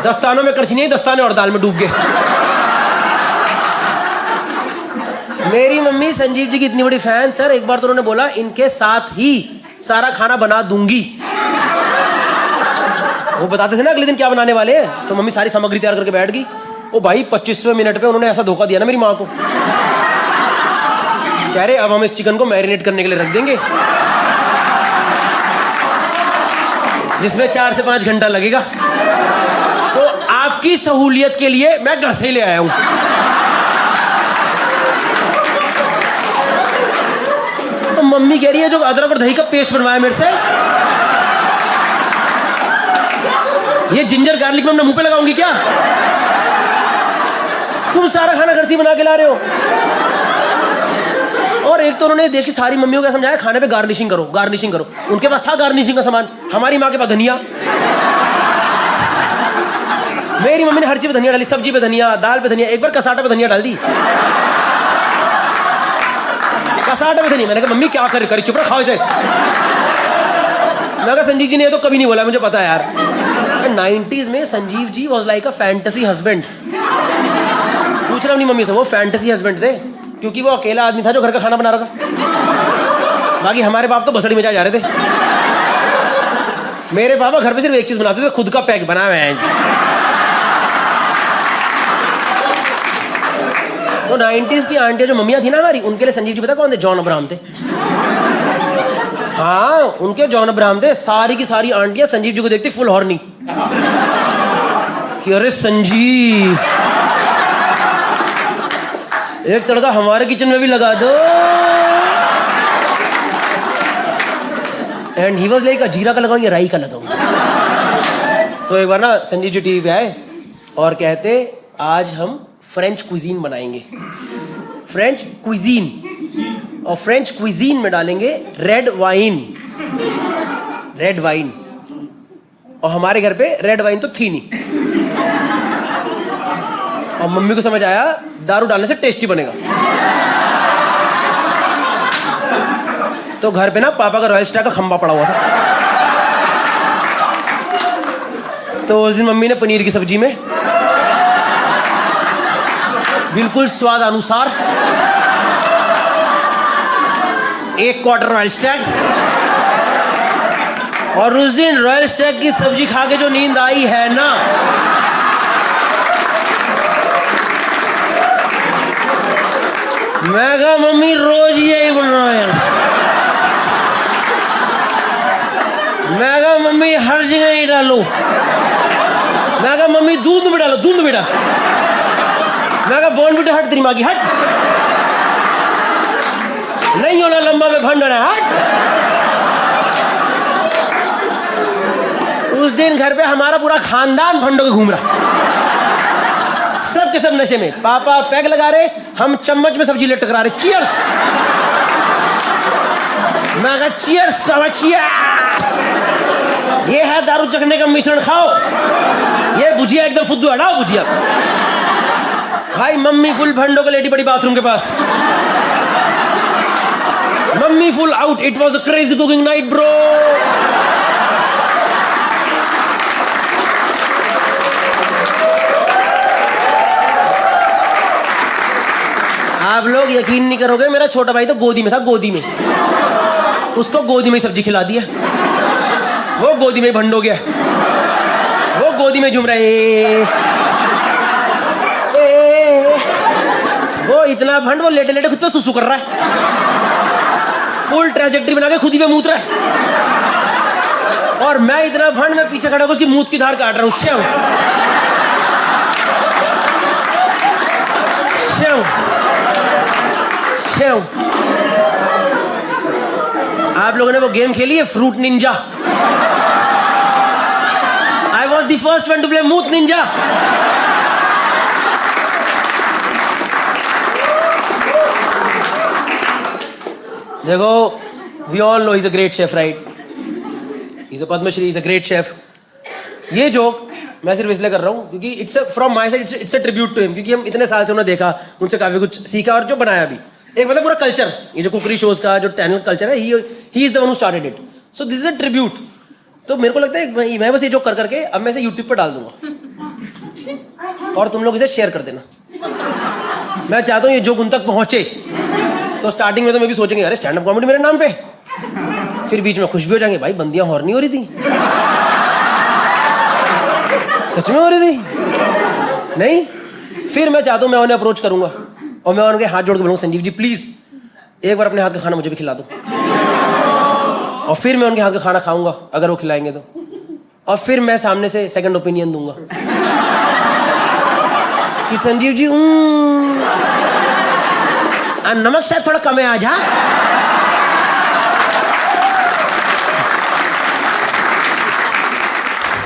दस्तानों में कड़छी नहीं, दस्ताने और दाल में डूब गए। मेरी मम्मी संजीव जी की इतनी बड़ी फैन सर, एक बार तो उन्होंने बोला इनके साथ ही सारा खाना बना दूंगी। वो बताते थे ना अगले दिन क्या बनाने वाले हैं, तो मम्मी सारी सामग्री तैयार करके बैठ गई। ओ भाई 25वें मिनट पे उन्होंने ऐसा धोखा दिया ना मेरी माँ को, कह रहे अब हम इस चिकन को मैरिनेट करने के लिए रख देंगे, जिसमें 4 से 5 घंटा लगेगा। तो आपकी सहूलियत के लिए मैं घर से ही ले आया हूं। तो मम्मी कह रही है जो अदरक और दही का पेस्ट बनवाया मेरे से, ये जिंजर गार्लिक में अपने मुंह पे लगाऊंगी क्या? तुम सारा खाना घर से बना के ला रहे हो। और एक तो उन्होंने देश की सारी मम्मियों को समझाया खाने पे गार्निशिंग करो, गार्निशिंग करो। उनके पास था गार्निशिंग का सामान, हमारी माँ के पास धनिया। मेरी मम्मी ने हर चीज पे धनिया डाली, सब्जी पे धनिया, दाल पे धनिया, एक बार कसाटा पे धनिया डाल दी। कसाटा पे धनिया, मैंने कहा मम्मी क्या करे, करी चुप रहा, खाओ इसे। मैं कहा संजीव जी ने ये तो कभी नहीं बोला, मुझे पता है यार। 90s में Sanjeev ji was like a fantasy husband. पूछ रहा अपनी मम्मी से, वो फैंटेसी हस्बैंड थे क्योंकि वो अकेला आदमी था जो घर का खाना बना रहा था। बाकी हमारे बाप तो बसड़ी में जा रहे थे। मेरे पापा घर पे सिर्फ एक चीज बनाते थे, खुद का पैक बना हुआ है। तो 90s की आंटियां जो मम्मियां थी ना हमारी, उनके लिए संजीव जी पता कौन थे? जॉन अब्राहम थे। हाँ, उनके जॉन अब्राहम थे। सारी की सारी आंटियां संजीव जी को देखती फुल हॉर्नी कि अरे संजीव, एक तड़का हमारे किचन में भी लगा दो। एंड ही वाज लाइक जीरा का लगाऊं या राई का लगाऊं। तो एक बार ना संजीव जी टीवी पे आए और कहते आज हम फ्रेंच क्विजीन बनाएंगे, फ्रेंच क्विजीन, और फ्रेंच क्विजीन में डालेंगे रेड वाइन, रेड वाइन। और हमारे घर पे रेड वाइन तो थी नहीं, और मम्मी को समझ आया दारू डालने से टेस्टी बनेगा। तो घर पे ना पापा का रॉयल स्टार का खंबा पड़ा हुआ था। तो उस दिन मम्मी ने पनीर की सब्जी में बिल्कुल स्वाद अनुसार 1 क्वार्टर रॉयल स्टैग, और उस दिन रॉयल स्टैग की सब्जी खा के जो नींद आई है ना, मैं कहा मम्मी रोज यही बन रहा है। मैं कहा मम्मी हर जगह ही डालो। मैं कहा मम्मी दूध में डालो, दूध में डालो। मैं कहा बॉर्नविटा हट, तेरी माँ की हट, नहीं होना लंबा में भंडना हट। उस दिन घर पे हमारा पूरा खानदान भंडों के घूम रहा, सब के सब नशे में। पापा पैग लगा रहे, हम चम्मच में सब्जी ले टकरा रहे। चीयर्स। मैं कहा चीयर्स, चीयर्स। ये है दारू चखने का मिश्रण, खाओ। ये भुजिया एकदम फुद्दू, हटाओ भुजिया। भाई मम्मी फुल भंडों को लेटी पड़ी बाथरूम के पास। Mummy full out. It was a crazy cooking night bro. आप लोग यकीन नहीं करोगे, मेरा छोटा भाई तो गोदी में था, गोदी में। उसको गोदी में सब्जी खिला दिया, वो गोदी में भंड हो गया, वो गोदी में झूम रहे। वो इतना भंड, वो लेटे लेटे खुद पे सुसु कर रहा है, फुल ट्रेजेक्टरी बना के खुद ही पे मूत रहा है। और मैं इतना भंड, मैं पीछे खड़ा होकर उसकी मूत की धार काट रहा हूँ। श्याम श्याम श्याम। आप लोगों ने वो गेम खेली है fruit ninja? I was the first one to play मूथ निंजा. देखो, we all know he is a great chef, right? He is a Padmashri, he is a great chef. ये जोक मैं सिर्फ इसलिए कर रहा हूँ क्योंकि it's from my side, it's a tribute to him, क्योंकि हम इतने साल से उन्हें देखा, उनसे काफी कुछ सीखा और जो बनाया भी. एक मतलब पूरा कल्चर, ये जो कुकरी शोज का जो चैनल कल्चर है, he is the one who started it. So this is a tribute. तो मेरे को लगता है मैं बस ये जोक कर करके अब मैं इसे यूट्यूब पर डाल दूंगा और तुम लोग इसे शेयर कर देना. मैं चाहता हूँ ये जोक उन तक पहुंचे. तो स्टार्टिंग में तो मैं भी सोचेंगे अरे स्टैंड अप कॉमेडी मेरे नाम पे, फिर बीच में खुश भी हो जाएंगे भाई बंदियां हॉर्न नहीं हो रही थी, सच में हो रही थी नहीं. फिर मैं चाहता हूँ मैं उन्हें अप्रोच करूंगा और मैं उनके हाथ जोड़ के बोलूंगा संजीव जी प्लीज एक बार अपने हाथ का खाना मुझे भी खिला दो. और फिर मैं उनके हाथ का खाना खाऊंगा अगर वो खिलाएंगे तो, और फिर मैं सामने से सेकंड ओपिनियन दूंगा कि संजीव जी नमक शायद थोड़ा कम है आज. हाँ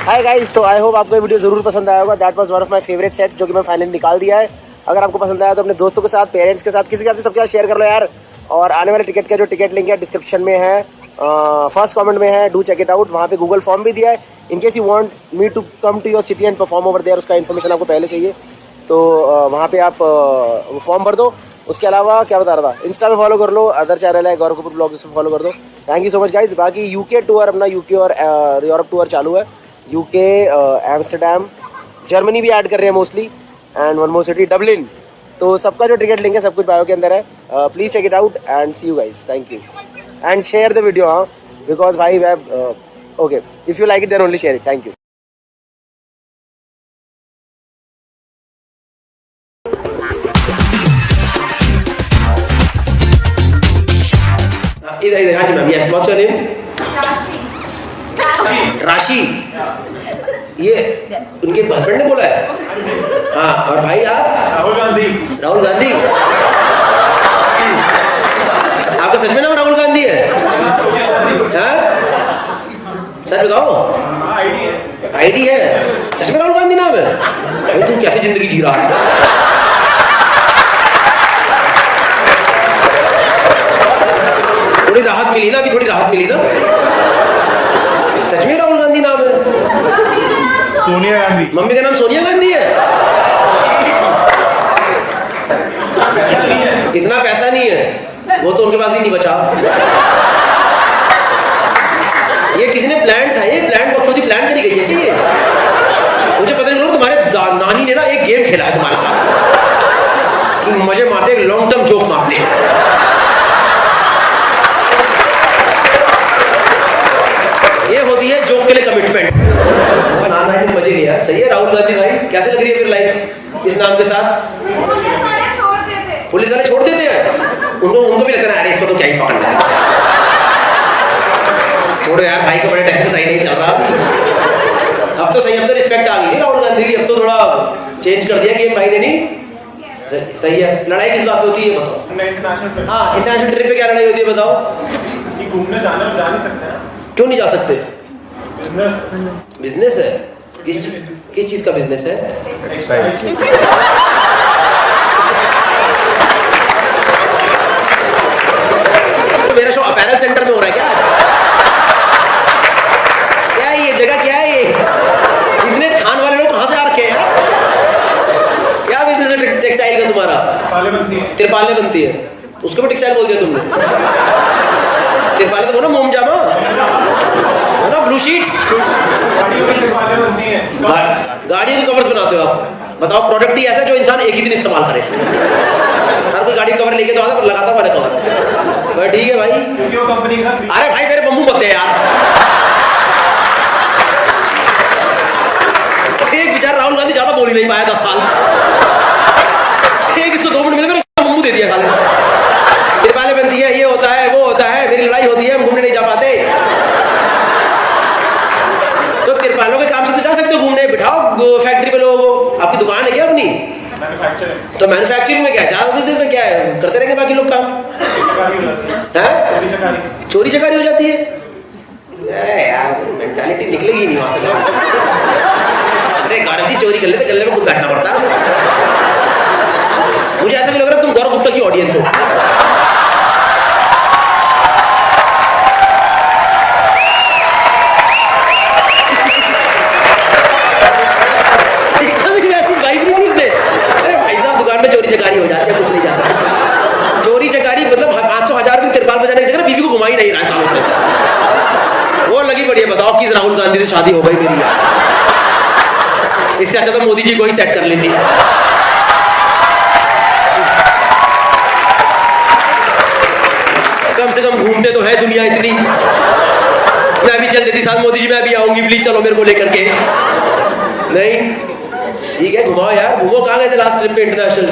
हाय गाइस, तो आई होप आपको ये वीडियो जरूर पसंद आया होगा. That was one of my favourite sets जो कि मैं फाइनली निकाल दिया है. अगर आपको पसंद आया तो अपने दोस्तों के साथ, पेरेंट्स के साथ, किसी के साथ सबके साथ शेयर कर लो यार. और आने वाले टिकट का जो टिकट लिंक है डिस्क्रिप्शन में है, फर्स्ट कमेंट में है. Do check it out. वहाँ पे गूगल फॉर्म भी दिया है in case you want me to come to your city and perform over there. उसका इन्फॉर्मेशन आपको पहले चाहिए तो वहाँ पे आप फॉर्म भर दो. उसके अलावा क्या बता रहा था, इंस्टा में फॉलो कर लो, अदर चैनल है गौरव कपूर ब्लॉग, उसमें फॉलो कर दो. Thank you so much guys. बाकी यूके टूर, अपना यूके और यूरोप टूर चालू है. यूके, एम्स्टर्डम, जर्मनी भी ऐड कर रहे हैं mostly, and one more city Dublin. तो सबका जो टिकट लिंक है सब कुछ बायो के अंदर है. Please check it out and see you guys. Thank you and share the video. हाँ, बिकॉज भाई okay, if you like it then only share it. Thank you. इधर हाँ जी ma'am. Yes, what's your name? Rashi. ये उनके husband ने बोला है? हाँ. और भाई आप? राहुल गांधी. राहुल गांधी. आपका सच में नाम राहुल गांधी है? हाँ, सच बताओ. आईडी है. सच में राहुल गांधी नाम है? भाई तू कैसी जिंदगी जी रहा है? थोड़ी राहत मिली ना, अभी थोड़ी राहत मिली ना. सच में राहुल गांधी नाम है? सोनिया गांधी. मम्मी का नाम सोनिया गांधी है? इतना पैसा नहीं है, वो तो उनके पास भी नहीं बचा. ये किसी ने प्लान था, ये प्लान बकचोदी प्लान करी गई है कि ये मुझे पता नहीं. तुम्हारे नानी ने ना एक गेम खेला है तुम्हारे साथ कि मजे मारते, एक लॉन्ग टर्म जोक मारते हैं. ये होती है जोक के लिए कमिटमेंट. नाम भाई ने मजे लिया. सही है राहुल गांधी भाई. कैसे लग रही है फिर लाइफ इस नाम के साथ? पुलिस वाले छोड़ देते हैं. उनको भी लगता है अरे इसको तो क्या ही पकड़ना है. छोड़ो यार, भाई का बड़े टाइम से सही नहीं चल रहा. अब तो सही, अब तो रिस्पेक्ट आ गई नहीं राहुल गांधी की. अब तो थोड़ा चेंज कर दिया गेम भाई ने. नहीं सही है. लड़ाई किस बात पे होती है ये बताओ. हाँ, इंटरनेशनल ट्रिप पे क्या लड़ाई होती है बताओ. घूमने जाना जा नहीं सकते हैं. क्यों नहीं जा सकते? बिजनेस है. किस चीज का बिजनेस है? मेरा शो अपैरल सेंटर में हो रहा है क्या आज? क्या है ये जगह, क्या है ये? इतने थान वाले लोग कहाँ से आ रखे हैं यार? क्या बिजनेस है टेक्सटाइल का तुम्हारा? तिरपालें बनती है. उसको भी टेक्सटाइल बोल दिया तुमने. तिरपालें तो बोलो मोम जामा ना, ब्लू शीट्स. गाड़ी के कवर्स बनाते हो आप. बताओ, प्रोडक्ट ही ऐसा जो इंसान एक ही दिन इस्तेमाल करे. हर कोई गाड़ी कवर लेके तो आता पर लगाता हमारे कवर. ठीक है भाई. अरे भाई मेरे बम्बू मत दे यार. एक बेचारा राहुल गांधी ज्यादा बोल ही नहीं पाया 10 साल. एक इसको 2 मिनट मिले, मेरे बम्बू दे दिया खाली. तिरपालें बनती है, ये होता है, वो होता है, मेरी लड़ाई होती है, हम घूमने नहीं जा पाते. तो तिरपालों के काम से तो जा सकते हो घूमने. बिठाओ फैक्ट्री पे लोगों को. आपकी दुकान है क्या अपनी? तो मैन्युफैक्चरिंग में क्या है, ज्यादा बिजनेस में क्या है, करते रहेंगे बाकी लोग काम. चोरी चकारी हो जाती है। अरे यार मेंटालिटी निकलेगी ही नहीं वहां से। अरे गौरव जी चोरी कर लेते, गले में खुद बैठना पड़ता। मुझे ऐसा भी लग रहा है तुम गौरव गुप्ता की ऑडियंस हो। एकदम ही वैसी वाइब नहीं थी इसने। अरे भाई साहब दुकान में चोरी चकारी हो जाती है, कुछ नहीं जा सकता। चोरी चकारी मतलब 500,000 की तिरपाल बजाने की जगह बीवी को घुमा ही नहीं रहा है सालों से। वो लगी पड़ी है, बताओ किस राहुल गांधी से शादी हो गई मेरी। इससे अच्छा तो मोदी जी को ही सेट कर लेती। कम से कम घूमते तो है दुनिया इतनी। मैं भी चल देती साथ मोदी जी, मैं भी आऊंगी, प्लीज चलो मेरे को लेकर के। नहीं ठीक है घुमाओ यार। घूमो। कहाँ गए थे लास्ट ट्रिप पे इंटरनेशनल?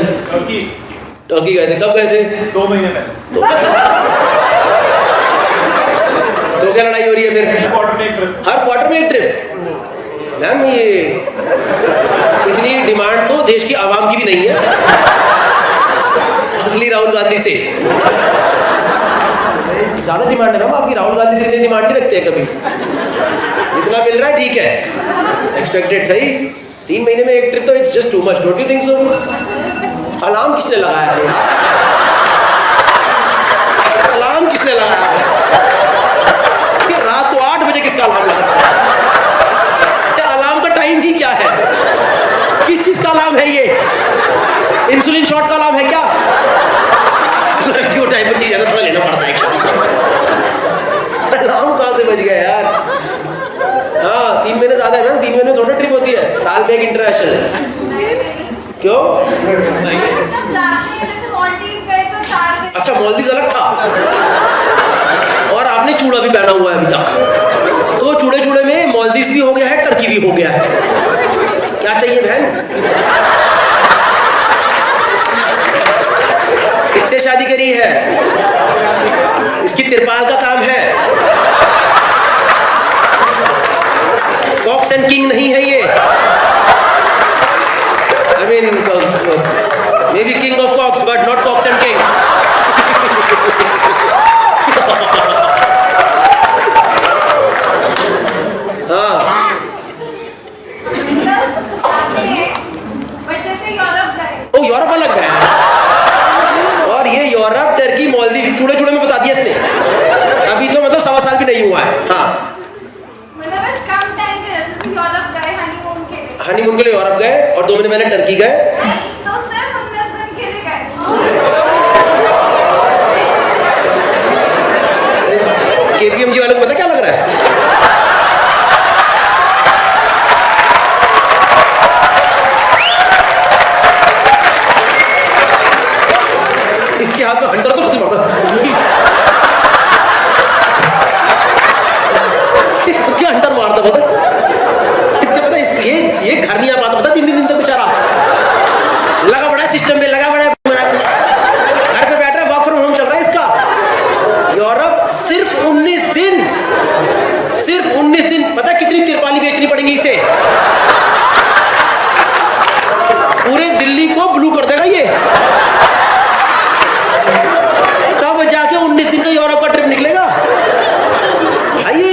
टर्की गए थे। कब गए थे? 2 महीने पहले। तो क्या लड़ाई हो रही है फिर? हर क्वार्टर में एक ट्रिप। मैम ये इतनी डिमांड तो देश की आवाम की भी नहीं है, असली राहुल गांधी से ज्यादा डिमांड है मैम आपकी। राहुल गांधी से इतनी डिमांड नहीं रखते हैं कभी। इतना मिल रहा है ठीक है, एक्सपेक्टेड सही। 3 महीने में एक ट्रिप तो it's just too much, don't you think so? Alarm किसने लगाया है यार? अलार्म किसने लगाया है? रात को 8 बजे किसका अलार्म लगा? अलार्म का टाइम ही क्या है? किस चीज का अलार्म है ये? इंसुलिन शॉट का अलार्म है क्या? अच्छी वो टाइम पर नहीं जाना, थोड़ा लेना पड़ता है एक्चुअली। अलार्म कहाँ से बज गया यार? हाँ 3 महीने ज्यादा है मैम। 3 महीने में थोड़ा ट्रिप होती है, साल में एक इंटरनेशनल। क्यों? जब जाते हैं जैसे मालदीव गए तो 4 दिन। अच्छा मालदीव अलग था और आपने चूड़ा भी पहना हुआ है अभी तक। तो चूड़े चूड़े में मालदीव भी हो गया है, टर्की भी हो गया है। क्या चाहिए बहन? इससे शादी करी है, इसकी तिरपाल का काम है। कॉक्स एंड किंग नहीं है ये। I mean, maybe king of cocks, but not cocks and king. हाँ। बट जैसे यूरोप गए। ओ यूरोप अलग गया। और ये यूरोप, टर्की, मालदीव चूड़े चूड़े में बता दिया इसने। अभी तो मतलब 1.25 साल भी नहीं हुआ है। हाँ मतलब कम टाइम पे जैसे यूरोप गए हनीमून के लिए। हनीमून के लिए यूरोप गए और 2 महीने पहले टर्की गए। तो सिर्फ 19 दिन के लिए गए। KPMG वालों को पता क्या लग रहा है? इसके हाथ में हंटर तो नहीं पड़ता। क्या हंटर मारता पता? इसके पता ये घर नहीं आ पाता पता। 3 दिन तक बेचारा लगा पड़ा है सिस्टम में, लगा पड़ा है घर पे बैठ रहा है, वर्क फ्रॉम होम चल रहा है इसका। यूरोप सिर्फ 19 दिन, सिर्फ 19 दिन। पता कितनी तिरपाली बेचनी पड़ेगी इसे? पूरे दिल्ली को ब्लू कर देगा ये। तब जाके 19 दिन का यूरोप का ट्रिप निकलेगा भाई।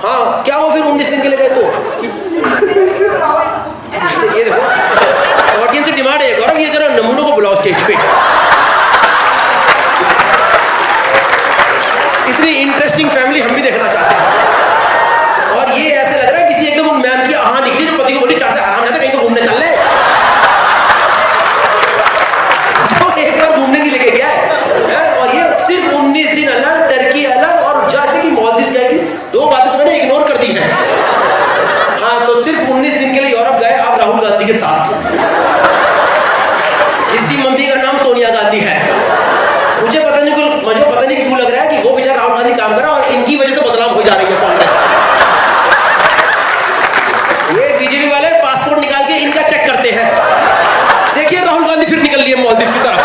हाँ क्या वो फिर 19 दिन के लिए गए तो? ये देखो ऑडियंस से डिमांड है गौरव, ये जरा नमूनों को बुलाओ स्टेज पे। इतनी इंटरेस्टिंग फैमिली हम भी देखना चाहते हैं। और ये ऐसे लग रहा है किसी एकदम मैम की आहा निकली जो पति को बोली चाहते आराम जाते कहीं तो घूमने चल ले। जो एक बार घूमने नहीं लेके गया है। और ये सिर्फ 19 दिन अलग, टर्की अलग, और जैसे कि मालदीव गए की 2 बातें तो मैंने इग्नोर कर दी है। हाँ तो सिर्फ 19 दिन के लिए यूरोप गए आप राहुल गांधी के साथ। इसकी मम्मी का नाम सोनिया गांधी है। मुझे पता नहीं क्यों लग रहा है कि वो बेचारा राहुल गांधी काम कर रहा है और इनकी वजह से बदनाम हो जा रही है कांग्रेस। ये बीजेपी वाले पासपोर्ट निकाल के इनका चेक करते हैं। देखिए राहुल गांधी फिर निकल लिए मालदीव की तरफ।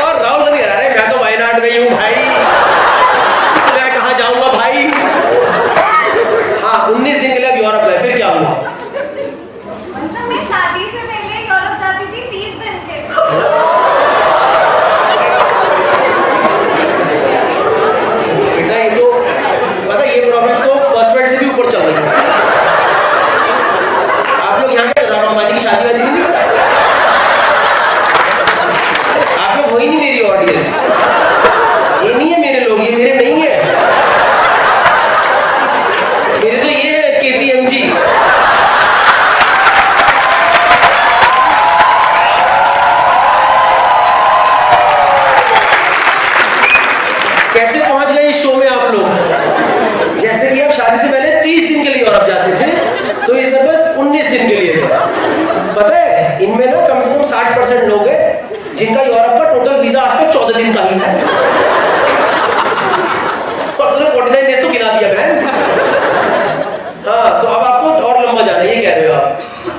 और राहुल गांधी कह रहे हैं मैं तो वायनाड में ही हूं भाई, मैं कहां जाऊंगा भाई। हाँ 19 दिन के लिए अब यूरोप गए, फिर क्या हुआ? मतलब मैं शादी से पहले ऑडियंस, ये नहीं है मेरे लोग, ये मेरे नहीं है, मेरे तो ये है KPMG। कैसे पहुंच गए इस शो में आप लोग? जैसे कि आप शादी से पहले 30 दिन के लिए यूरोप जाते थे, तो इस बार बस 19 दिन के लिए गए। पता है इनमें ना कम से कम 60% लोग हैं जिनका यूरोप का टोटल वीजा आज तक 14 दिन का ही है, और तुमने 49 डेज तो गिना दिया बहन। हाँ, तो अब आपको और लंबा जाना है, ये कह रहे हो आप?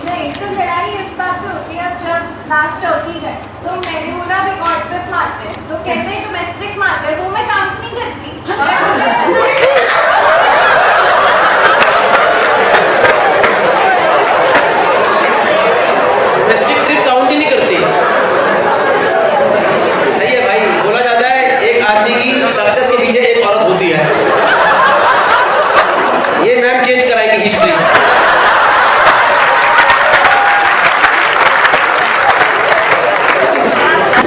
नहीं, तो लड़ाई इस बात पे होती है अब जब लास्ट होती है तो मैंने बोला रिकॉर्ड पे मारते हैं, तो कहते हैं डोमेस्टिक मार्कर, वो मैं काउंट नहीं करती। डोमेस्टिक ट्रिप काउंट ही नहीं करती। सही है भाई, बोला जाता है एक आदमी की सक्सेस के पीछे एक औरत होती है। ये मैम चेंज कराएंगे हिस्ट्री।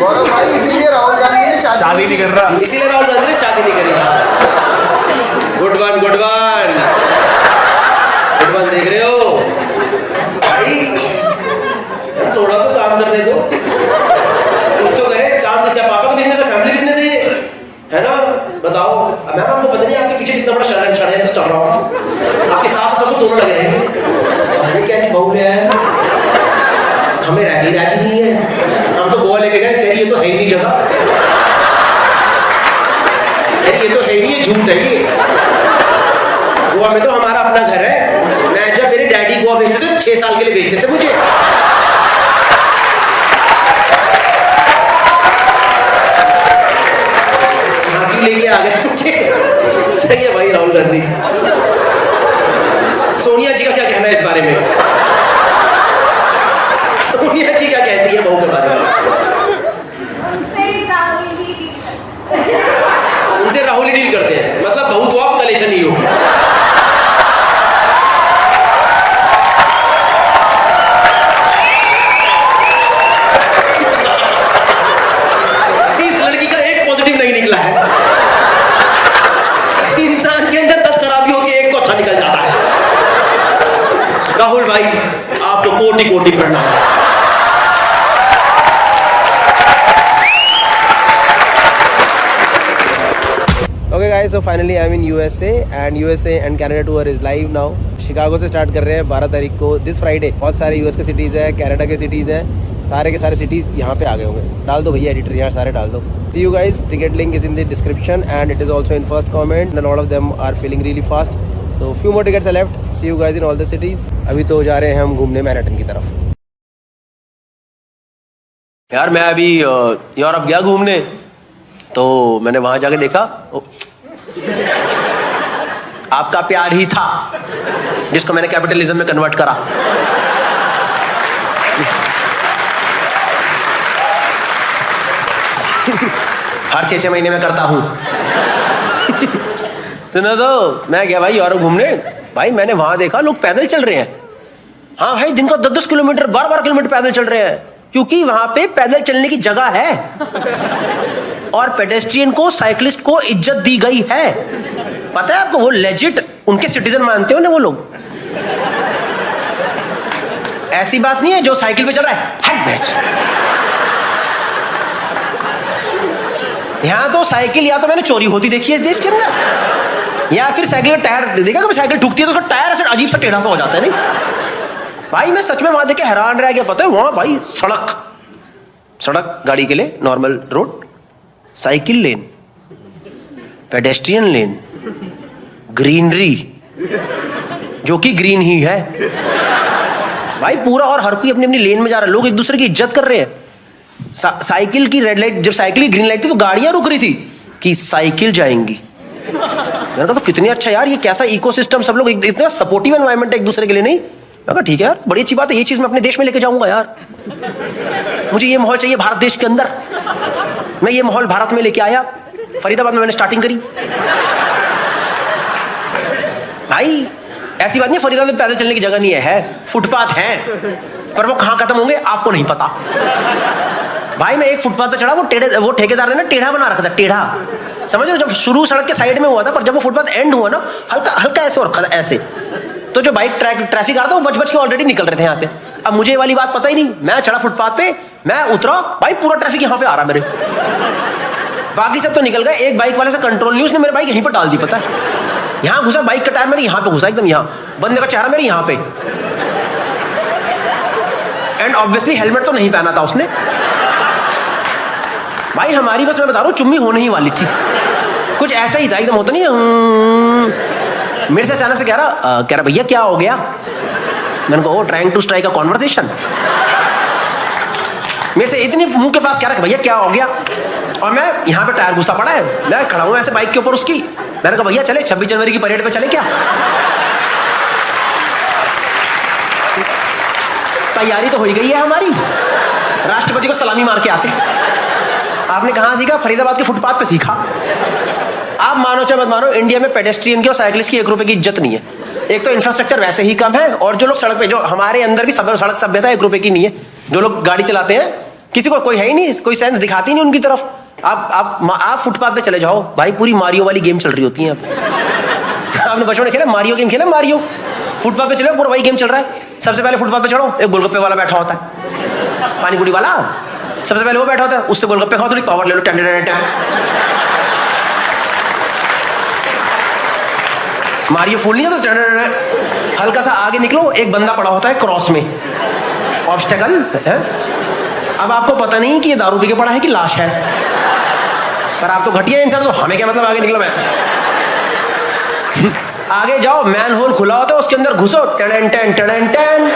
गौरव भाई इसीलिए राहुल गांधी ने शादी नहीं कर रहा। इसीलिए राहुल गांधी ने शादी नहीं करी। Good one, good one, good one. देख रहे हो भाई, थोड़ा तो काम करने दो, कुछ तो करे। काम किसका? पापा का बिजनेस है, फैमिली बिजनेस है ये, है ना? बताओ मैम, आपको पता नहीं आपके पीछे कितना बड़ा षड्यंत्र चल रहा हो? आपकी सास और ससुर दोनों लगे रहेंगे। ये कैसी बहू है, हमें राजी राजी नहीं है। हम तो गोवा लेके गए, कह रही ये तो है ही नहीं जगह, ये तो है ही नहीं, झूठ है ये। गोवा में तो हमारा अपना घर है। मैं जब मेरे डैडी गोवा भेजते थे 6 साल के लिए भेजते थे मुझे। यहाँ की लेके आ गए मुझे। सही है भाई राहुल गांधी। सोनिया जी का क्या कहना है इस बारे में? सोनिया जी क्या कहती है बहू के बारे में? उनसे राहुल ही डील करते हैं, मतलब बहू तो आप कलेशन ही हो। इस लड़की का एक पॉजिटिव नहीं निकला है। इंसान के अंदर 10 खराबी होती है, एक को अच्छा निकल जाता है। राहुल भाई आपको कोटि कोटि प्रणाम। Okay guys, so finally I'm in USA and USA and Canada tour is live now. Chicago से स्टार्ट कर रहे हैं 12 तारीख को, दिस फ्राइडे। बहुत सारे यूएस के सिटीज़ हैं, कनाडा के सिटीज़ हैं, सारे के सारे सिटीज़ यहाँ पे आ गए होंगे। डाल दो भैया एडिटर, यहाँ सारे डाल दो। See you guys, ticket link is in the description and it is also in first comment and all of them are filling really fast. So few more tickets are left. See you guys in all the cities. अभी तो जा रहे हैं हम घूमने Manhattan की तरफ। यार मैं अभी यूरोप गया घूमने, तो मैंने वहाँ जाके देखा आपका प्यार ही था जिसको मैंने कैपिटलिज्म में कन्वर्ट करा। हर 6 महीने में करता हूं। सुनो तो, मैं गया भाई यूरोप घूमने। भाई मैंने वहां देखा लोग पैदल चल रहे हैं। हाँ भाई, दिन का 10-10 किलोमीटर 12-12 किलोमीटर पैदल चल रहे हैं, क्योंकि वहां पे पैदल चलने की जगह है और पेडेस्ट्रियन को, साइकिलिस्ट को इज्जत दी गई है। पता है आपको, वो लेजिट उनके सिटीजन मानते हो ना वो लोग। ऐसी बात नहीं है जो साइकिल पे चल रहा है हट मैच। यहां तो साइकिल या तो मैंने चोरी होती देखी है इस देश के अंदर, या फिर साइकिल का टायर देखा, कभी साइकिल ठुकती है तो उसका टायर ऐसे अजीब सा टेढ़ा सा हो जाता है। नहीं भाई, मैं सच में वहां देख के हैरान रह गया। पता है वहां भाई सड़क गाड़ी के लिए नॉर्मल रोड, साइकिल लेन, पेडेस्ट्रियन लेन, ग्रीनरी जो कि ग्रीन ही है भाई पूरा, और हर कोई अपनी अपनी लेन में जा रहा है। लोग एक दूसरे की इज्जत कर रहे हैं। साइकिल की रेड लाइट, जब साइकिल की ग्रीन लाइट थी तो गाड़ियां रुक रही थी कि साइकिल जाएंगी। मैंने कहा तो कितनी अच्छा यार, ये कैसा इकोसिस्टम, सब लोग इतना सपोर्टिव एनवायरनमेंट है एक दूसरे के लिए। नहीं, मैं कहा ठीक है यार, बड़ी अच्छी बात है, ये चीज मैं अपने देश में लेके जाऊंगा यार। मुझे ये माहौल चाहिए भारत देश के अंदर। मैं ये माहौल भारत में लेके आया, फरीदाबाद में मैंने स्टार्टिंग करी। भाई ऐसी बात नहीं, फरीदाबाद में पैदल चलने की जगह नहीं है, फुटपाथ है, पर वो कहां खत्म होंगे आपको नहीं पता। भाई मैं एक फुटपाथ पे चढ़ा, वो ठेकेदार ने ना टेढ़ा बना रखा था, टेढ़ा, समझ रहे हो? जब शुरू सड़क के साइड में हुआ था, पर जब वो फुटपाथ एंड हुआ ना, हल्का हल्का ऐसे हो रखा था ऐसे, तो जो बाइक ट्रैफिक आ रहा था वो बच बच के ऑलरेडी निकल रहे थे यहाँ से। अब मुझे ये वाली बात पता ही नहीं, मैं चढ़ा फुटपाथ पे, मैं उतरा, भाई पूरा ट्रैफिक यहाँ पे आ रहा मेरे, बाकी सब तो निकल गए, एक बाइक वाले से कंट्रोल नहीं, उसने मेरे बाइक यहीं पर डाल दी, पता है? यहाँ घुसा, बाइक का टायर मेरे यहाँ पे घुसा, एकदम यहाँ, बंदे का चेहरा मेरे यहाँ पे, एंड ऑब्वियसली हेलमेट तो नहीं पहना था उसने। भाई हमारी बस मैं बता रहा हूँ चुम्मी होने ही वाली थी, कुछ ऐसा ही था, एकदम होता नहीं। मेरे से अचानक से कह रहा भैया क्या हो गया? मैंने कहा trying to strike a conversation. मेरे से इतनी मुंह के पास कह रहा भैया क्या हो गया, और मैं यहाँ पे टायर घुसा पड़ा है, मैं खड़ा हूँ ऐसे बाइक के ऊपर उसकी। मैंने कहा भैया चले 26 जनवरी की परेड पे चले क्या? तैयारी तो हो ही गई है हमारी, राष्ट्रपति को सलामी मार के आते। आपने कहाँ सीखा? फरीदाबाद के फुटपाथ पे सीखा। आप मानो चाहे मत मानो, इंडिया में पेडेस्ट्रियन की और साइकिलिस्ट की 1 रुपए की इज्जत नहीं है। एक तो इंफ्रास्ट्रक्चर वैसे ही कम है, और जो लोग सड़क पे, जो हमारे अंदर भी सड़क सभ्यता 1 रुपए की नहीं है। जो लोग गाड़ी चलाते हैं, किसी को कोई है ही नहीं, कोई सेंस दिखाती नहीं उनकी तरफ। आप फुटपाथ पे चले जाओ भाई, पूरी मारियो वाली गेम चल रही होती है। आपने बचपन में खेला मारियो गेम? खेला मारियो? फुटपाथ पे चले, पूरा वही गेम चल रहा है। सबसे पहले फुटपाथ पे चढ़ो, एक गोलगप्पे वाला बैठा होता है, पानी पूरी वाला, सबसे पहले वो बैठा होता है, उससे गोलगप्पे खाओ, थोड़ी पावर ले लो, मारियो फूल नहीं जाता, हल्का सा आगे निकलो, एक बंदा पड़ा होता है क्रॉस में, ऑब्स्टेकल है। अब आपको पता नहीं कि ये दारू पी के पड़ा है कि लाश है, पर आप तो घटिया इंसान, तो हमें क्या मतलब आगे निकलो। मैं आगे जाओ, मैन होल खुला होता है, उसके अंदर घुसो, ten ten ten ten,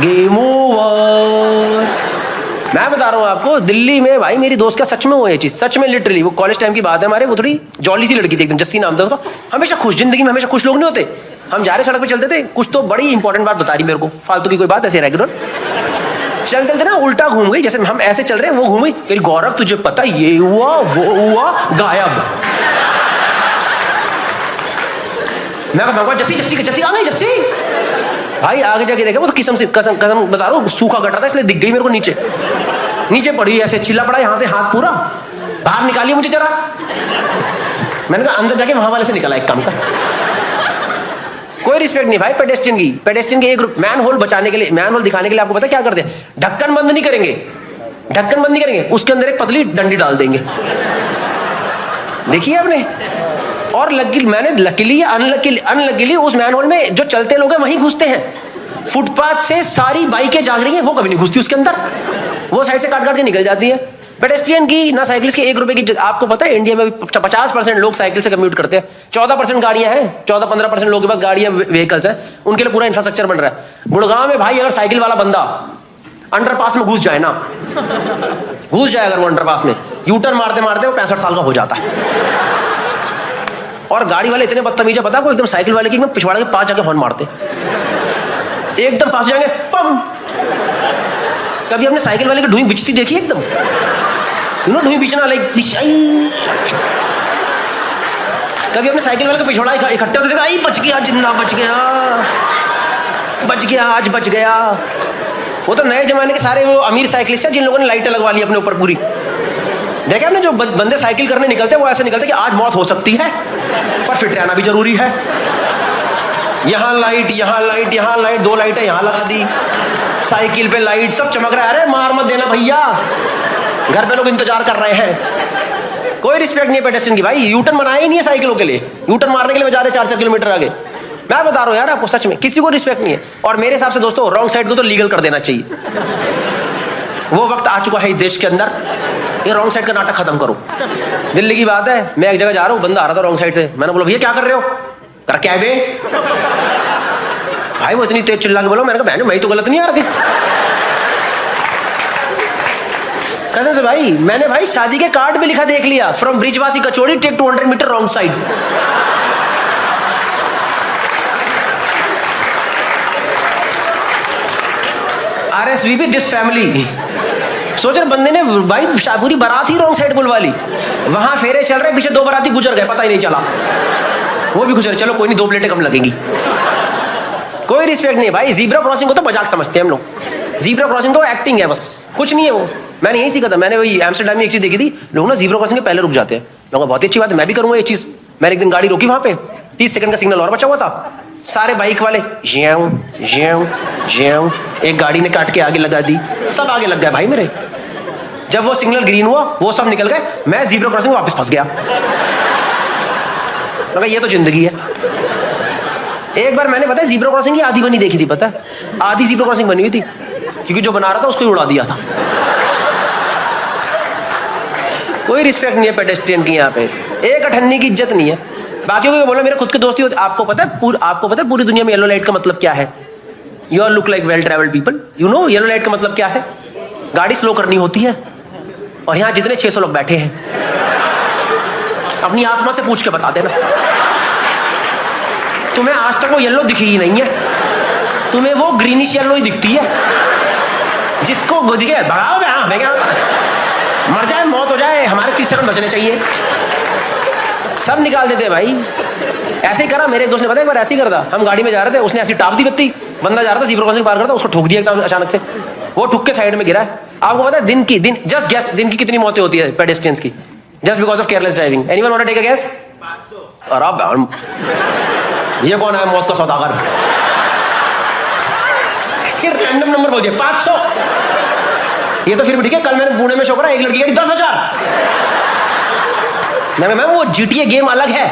game over. मैं बता रहा हूँ आपको, दिल्ली में भाई मेरी दोस्त का सच में हुआ ये चीज, सच में लिटरली। वो कॉलेज टाइम की बात है हमारे, वो थोड़ी जॉली सी लड़की थी एकदम, जस्सी नाम था उसका। हमेशा खुश, जिंदगी में हमेशा खुश लोग नहीं होते। हम जा रहे सड़क पे चलते थे, कुछ तो बड़ी इंपॉर्टेंट बात बता रही मेरे को, फालतू की कोई बात ऐसे रेगुलर चलते थे ना, उल्टा घूम गई, जैसे हम ऐसे चल रहे हैं वो घूम गई, कह गौरव तुझे पता ये हुआ वो हुआ, गायब। मैं कहूँगा जस्सी जस्सी जस्सी आ गई जस्सी। भाई आगे जाके देखा, वो तो कसम बता रहा हूँ, सूखा गटर था इसलिए दिख गई मेरे को, नीचे पड़ी ऐसे, चिल्ला पड़ा यहाँ से, हाथ पूरा बाहर निकालिए मुझे जरा। मैंने कहा अंदर जाके वहां वाले से निकाला, एक काम कर। कोई रिस्पेक्ट नहीं भाई पेडेस्ट्रियन की एक ग्रुप। मैन होल बचाने के लिए, मैन होल दिखाने के लिए आपको पता क्या करते हैं? ढक्कन बंद नहीं करेंगे, उसके अंदर एक पतली डंडी डाल देंगे, देखिए आपने। और मैंने लकीली या अनलकीली उस मैन होल में जो चलते लोग हैं वहीं घुसते हैं। फुटपाथ से सारी बाइकें जा रही हैं, वो कभी नहीं घुसती उसके अंदर, वो साइड से काट के निकल जाती है। पेडेस्ट्रियन की ना साइकिलिस्ट की 1 रुपए की। आपको पता है इंडिया में 50% लोग साइकिल से कम्यूट करते हैं, 14% गाड़ियां हैं, 14-15% लोगों के पास गाड़ियां व्हीकल्स हैं, उनके लिए पूरा इंफ्रास्ट्रक्चर बन रहा है। गुड़गांव में भाई अगर साइकिल वाला बंदा अंडरपास में घुस जाए अगर वो अंडरपास में यू टर्न मारते मारते वो 65 साल का हो जाता है। और गाड़ी वाले इतने बदतमीज है, पता है, एकदम साइकिल वाले की एकदम पिछवाड़े के पास जाके हॉर्न मारते, एकदम पास जाएंगे, पम। कभी हमने साइकिल वाले की ढूंढ बिचती देखी? एकदम ढूंढ बिचना, लाइक कभी अपने साइकिल वाले का पिछवाड़ा इकट्ठा होते देखा, बच गया, जिंदा बच गया। वो तो नए जमाने के सारे वो अमीर साइकिलिस्ट हैं जिन लोगों ने लाइटें लगवा ली अपने ऊपर पूरी। देखा आपने, जो बंदे साइकिल करने निकलते हैं वो ऐसे निकलते हैं कि आज मौत हो सकती है, पर फिट रहना भी जरूरी है। यहाँ लाइट, 2 लाइटें यहाँ लगा दी, साइकिल पे लाइट, सब चमक रहा है। अरे मार मत देना भैया, घर पे लोग इंतजार कर रहे हैं। कोई रिस्पेक्ट नहीं है पेडेस्ट्रियन की भाई। यूटर्न बनाया ही नहीं है साइकिलों के लिए, यूटर्न मारने के लिए जा रहे 4-4 किलोमीटर आगे। मैं बता रहा हूँ यार आपको, सच में किसी को रिस्पेक्ट नहीं है। और मेरे हिसाब से दोस्तों, रॉन्ग साइड को तो लीगल कर देना चाहिए। वो वक्त आ चुका है इस देश के अंदर, ये रॉन्ग साइड का नाटक खत्म करो। दिल्ली की बात है, मैं एक जगह जा रहा हूँ, बंदा आ रहा था रॉन्ग साइड से, मैंने बोला भैया क्या कर रहे हो? कर क्या बे? भाई वो इतनी तेज चिल्ला के बोला, मैंने कहा बहन मैं तो गलत नहीं आ रही। कसम से भाई, मैंने भाई शादी के कार्ड में लिखा देख लिया, from Brijwasi kachori take 200 metre wrong side. RSVP this family. सोच रहे बंदे ने भाई पूरी बारात ही रॉन्ग साइड बुलवा ली। वहां फेरे चल रहे, पीछे 2 बाराती गुजर गए, पता ही नहीं चला, वो भी गुजर। चलो कोई नहीं, 2 प्लेटें कम लगेंगी। कोई रिस्पेक्ट नहीं है भाई। जीब्रा क्रॉसिंग को तो मजाक समझते हैं हम लोग, जीब्रा क्रॉसिंग तो एक्टिंग है बस, कुछ नहीं है वो। मैंने यही सीखा था। मैंने वही एम्स्टर्डम में एक चीज देखी थी, लोग ना ज़ीब्रा क्रॉसिंग के पहले रुक जाते हैं। लोगों बहुत ही अच्छी बात है, मैं भी करूंगा ये चीज। मैंने एक दिन गाड़ी रोकी वहां पे, 30 सेकंड का सिग्नल और बचा हुआ था। सारे बाइक वाले ज्याऊ ज्याऊ ज्याऊ, एक गाड़ी ने काट के आगे लगा दी, सब आगे लग गए भाई मेरे। जब वो सिग्नल ग्रीन हुआ वो सब निकल गए, मैं ज़ीब्रा क्रॉसिंग में वापस फंस गया। लगा ये तो जिंदगी है। एक बार मैंने पता है ज़ीब्रा क्रॉसिंग की आधी बनी देखी थी, पता है आधी ज़ीब्रा क्रॉसिंग बनी हुई थी, क्योंकि जो बना रहा था उसको ही उड़ा दिया था। कोई रिस्पेक्ट नहीं है पेडेस्ट्रियन की यहाँ पे, एक अठन्नी की इज्जत नहीं है। बाकियों को बोला मेरे खुद के दोस्ती होते। आपको पता है पूरी दुनिया में येलो लाइट का मतलब क्या है? You are look like well travelled people, you know yellow light का मतलब क्या है? गाड़ी स्लो करनी होती है। और यहाँ जितने 600 लोग बैठे हैं, अपनी आत्मा से पूछ के बता देना, तुम्हें आज तक वो येलो दिखी ही नहीं है, तुम्हें वो ग्रीनिश येलो ही दिखती है। जिसको दिखे भगाओ, मैं क्या मर जाए मौत हो जाए, हमारे 30 सेकंड बचने चाहिए। सब निकाल देते भाई। ऐसे ही करा मेरे एक दोस्त ने, पता है एक बार ऐसे ही करता, हम गाड़ी में जा रहे थे, उसने ऐसी टाप दी बत्ती, बंदा जा रहा था ज़ीब्रा क्रॉसिंग पार करता, उसको ठोक दिया एकदम अचानक से, वो ठुक के साइड में गिरा है। आपको पता है दिन जस्ट गैस दिन की कितनी मौतें होती है पेडेस्ट्रियंस की, just because of careless driving? Anyone want to take a guess? 500। और अब ये कौन है मौत का सौदागर? फिर रैंडम नंबर बोल दिया 500। ये तो फिर भी ठीक है। कल मैंने पुणे में शो करा, एक लड़की कह रही 10,000। मैम वो GTA गेम अलग है।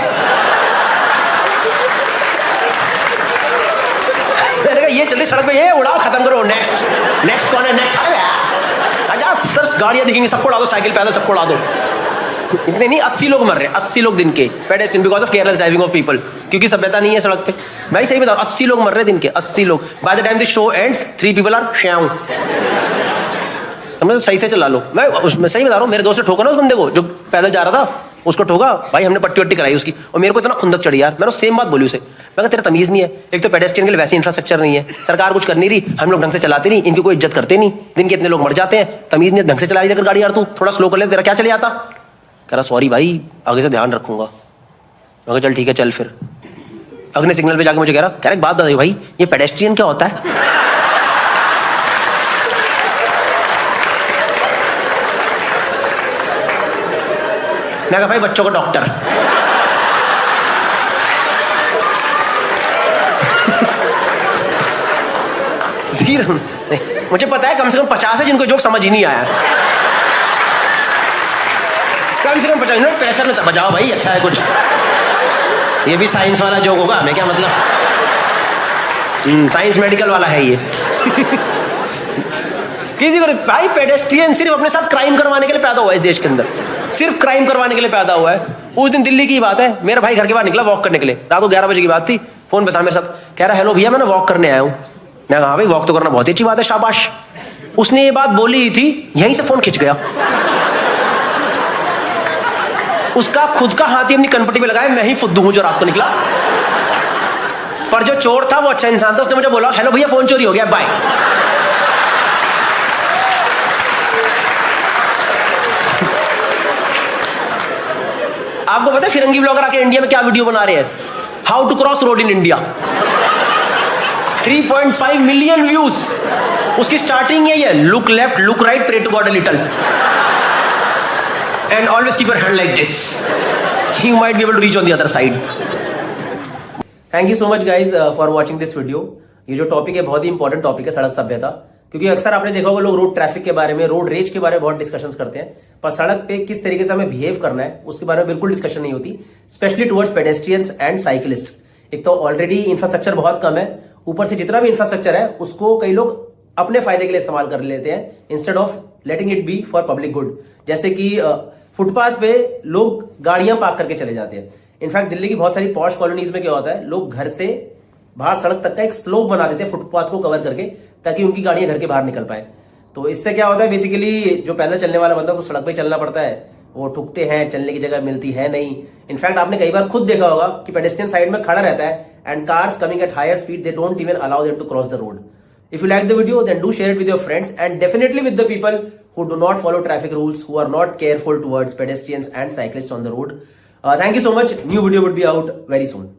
मैंने कहा ये चलती सड़क पे ये उड़ाओ, खत्म करो, नेक्स्ट कौन है? नेक्स्ट सर गाड़ियां दिखेंगी, सबको उड़ा दो, साइकिल पैदल सबको उड़ा दो। इतने नहीं 80 लोग मर रहे हैं, 80 लोग दिन के pedestrian because of careless driving of people, क्योंकि सभ्यता नहीं है सड़क पे। भाई सही बता, 80 लोग मर रहे हैं दिन के, 80 लोग। By the time the show ends 3 people are श्याऊ। समझो, सही से चला लो। मैं सही बता रहा हूँ, मेरे दोस्त ने ठोका ना उस बंदे को जो पैदल जा रहा था, उसको ठोका भाई, हमने पट्टी वट्टी कराई उसकी, और मेरे को इतना खुंदक चढ़ी यार। मैंने सेम बात बोली उसे, मैं कहा तेरा तमीज़ नहीं है, एक तो पेडेस्ट्रियन के लिए वैसे इंफ्रास्ट्रक्चर नहीं है, सरकार कुछ कर नहीं रही, हम लोग ढंग से चलाते नहीं, इनकी कोई इज्जत करते नहीं, दिन के इतने लोग मर जाते हैं, तमीज़ नहीं, ढंग से चला रही अगर गाड़ी यार, तू थोड़ा स्लो कर ले, तेरा क्या चले जाता? कह रहा सॉरी भाई, आगे से ध्यान रखूंगा। मैं कहा चल ठीक है चल। फिर अगले सिग्नल पे जाके मुझे कह रहा एक बात बता भाई, ये पेडेस्ट्रियन क्या होता है? मैं कहा भाई बच्चों का डॉक्टर। मुझे पता है कम से कम 50 है जिनको जोक समझ ही नहीं आया। कम से कम 50 मिनट प्रेशर में बजाओ भाई, अच्छा है कुछ। ये भी साइंस वाला जोक होगा, हमें क्या मतलब, साइंस मेडिकल वाला है ये। किसी को भाई पेडेस्ट्रियन सिर्फ अपने साथ क्राइम करवाने के लिए पैदा हुआ है इस देश के अंदर, सिर्फ क्राइम करवाने के लिए पैदा हुआ है। उस दिन दिल्ली की बात है, मेरा भाई घर के बाहर निकला वॉक करने के लिए, रात को 11 बजे की बात थी, फोन पे था मेरे साथ, कह रहा हेलो भैया मैं ना वॉक करने आया हूँ। मैं कहा भाई वॉक तो करना बहुत ही अच्छी बात है, शाबाश। उसने ये बात बोली थी, यहीं से फोन खिंच गया। उसका खुद का हाथ ही अपनी कनपट्टी पे लगाया, मैं ही फुद्दू हूं जो रात को निकला। पर जो चोर था वो अच्छा इंसान था, उसने मुझे बोला हेलो भैया फोन चोरी हो गया, बाय। आपको पता है फिरंगी ब्लॉगर आके इंडिया में क्या वीडियो बना रहे हैं? How to cross road in India. 3.5 million views. उसकी स्टार्टिंग यही है, look left look right pray to god a little and always keep your hand like this, you might be able to reach on the other side. Thank you so much guys for watching this video. ये जो topic है बहुत ही important topic है, सड़क सभ्यता। क्योंकि अक्सर आपने देखा होगा लोग रोड ट्रैफिक के बारे में, रोड रेज के बारे में बहुत डिस्कशंस करते हैं, पर सड़क पे किस तरीके से हमें बिहेव करना है उसके बारे में बिल्कुल डिस्कशन नहीं होती, specially towards pedestrians and cyclist. एक तो ऑलरेडी इंफ्रास्ट्रक्चर बहुत कम है, ऊपर से जितना भी इंफ्रास्ट्रक्चर है उसको कई लोग अपने फायदे के लिए इस्तेमाल कर लेते हैं instead of letting it be for public good. जैसे कि फुटपाथ पे लोग गाड़ियां पार्क करके चले जाते हैं। इनफैक्ट दिल्ली की बहुत सारी पॉश कॉलोनीज में क्या होता है, लोग घर से बाहर सड़क तक का एक स्लोप बना देते हैं फुटपाथ को कवर करके, ताकि उनकी गाड़ियां घर के बाहर निकल पाए। तो इससे क्या होता है, बेसिकली जो पैदल चलने वाला बंदा उसको सड़क पे चलना पड़ता है, वो ठुकते हैं, चलने की जगह मिलती है नहीं। इनफैक्ट आपने कई बार खुद देखा होगा कि पेडेस्ट्रियन साइड में खड़ा रहता है and cars coming at higher speed, they don't even allow them to cross the road. If you like the video, then do share it with your friends and definitely with the people who do not follow traffic rules, who are not careful towards pedestrians and cyclists on the road. Thank you so much. New video would be out very soon.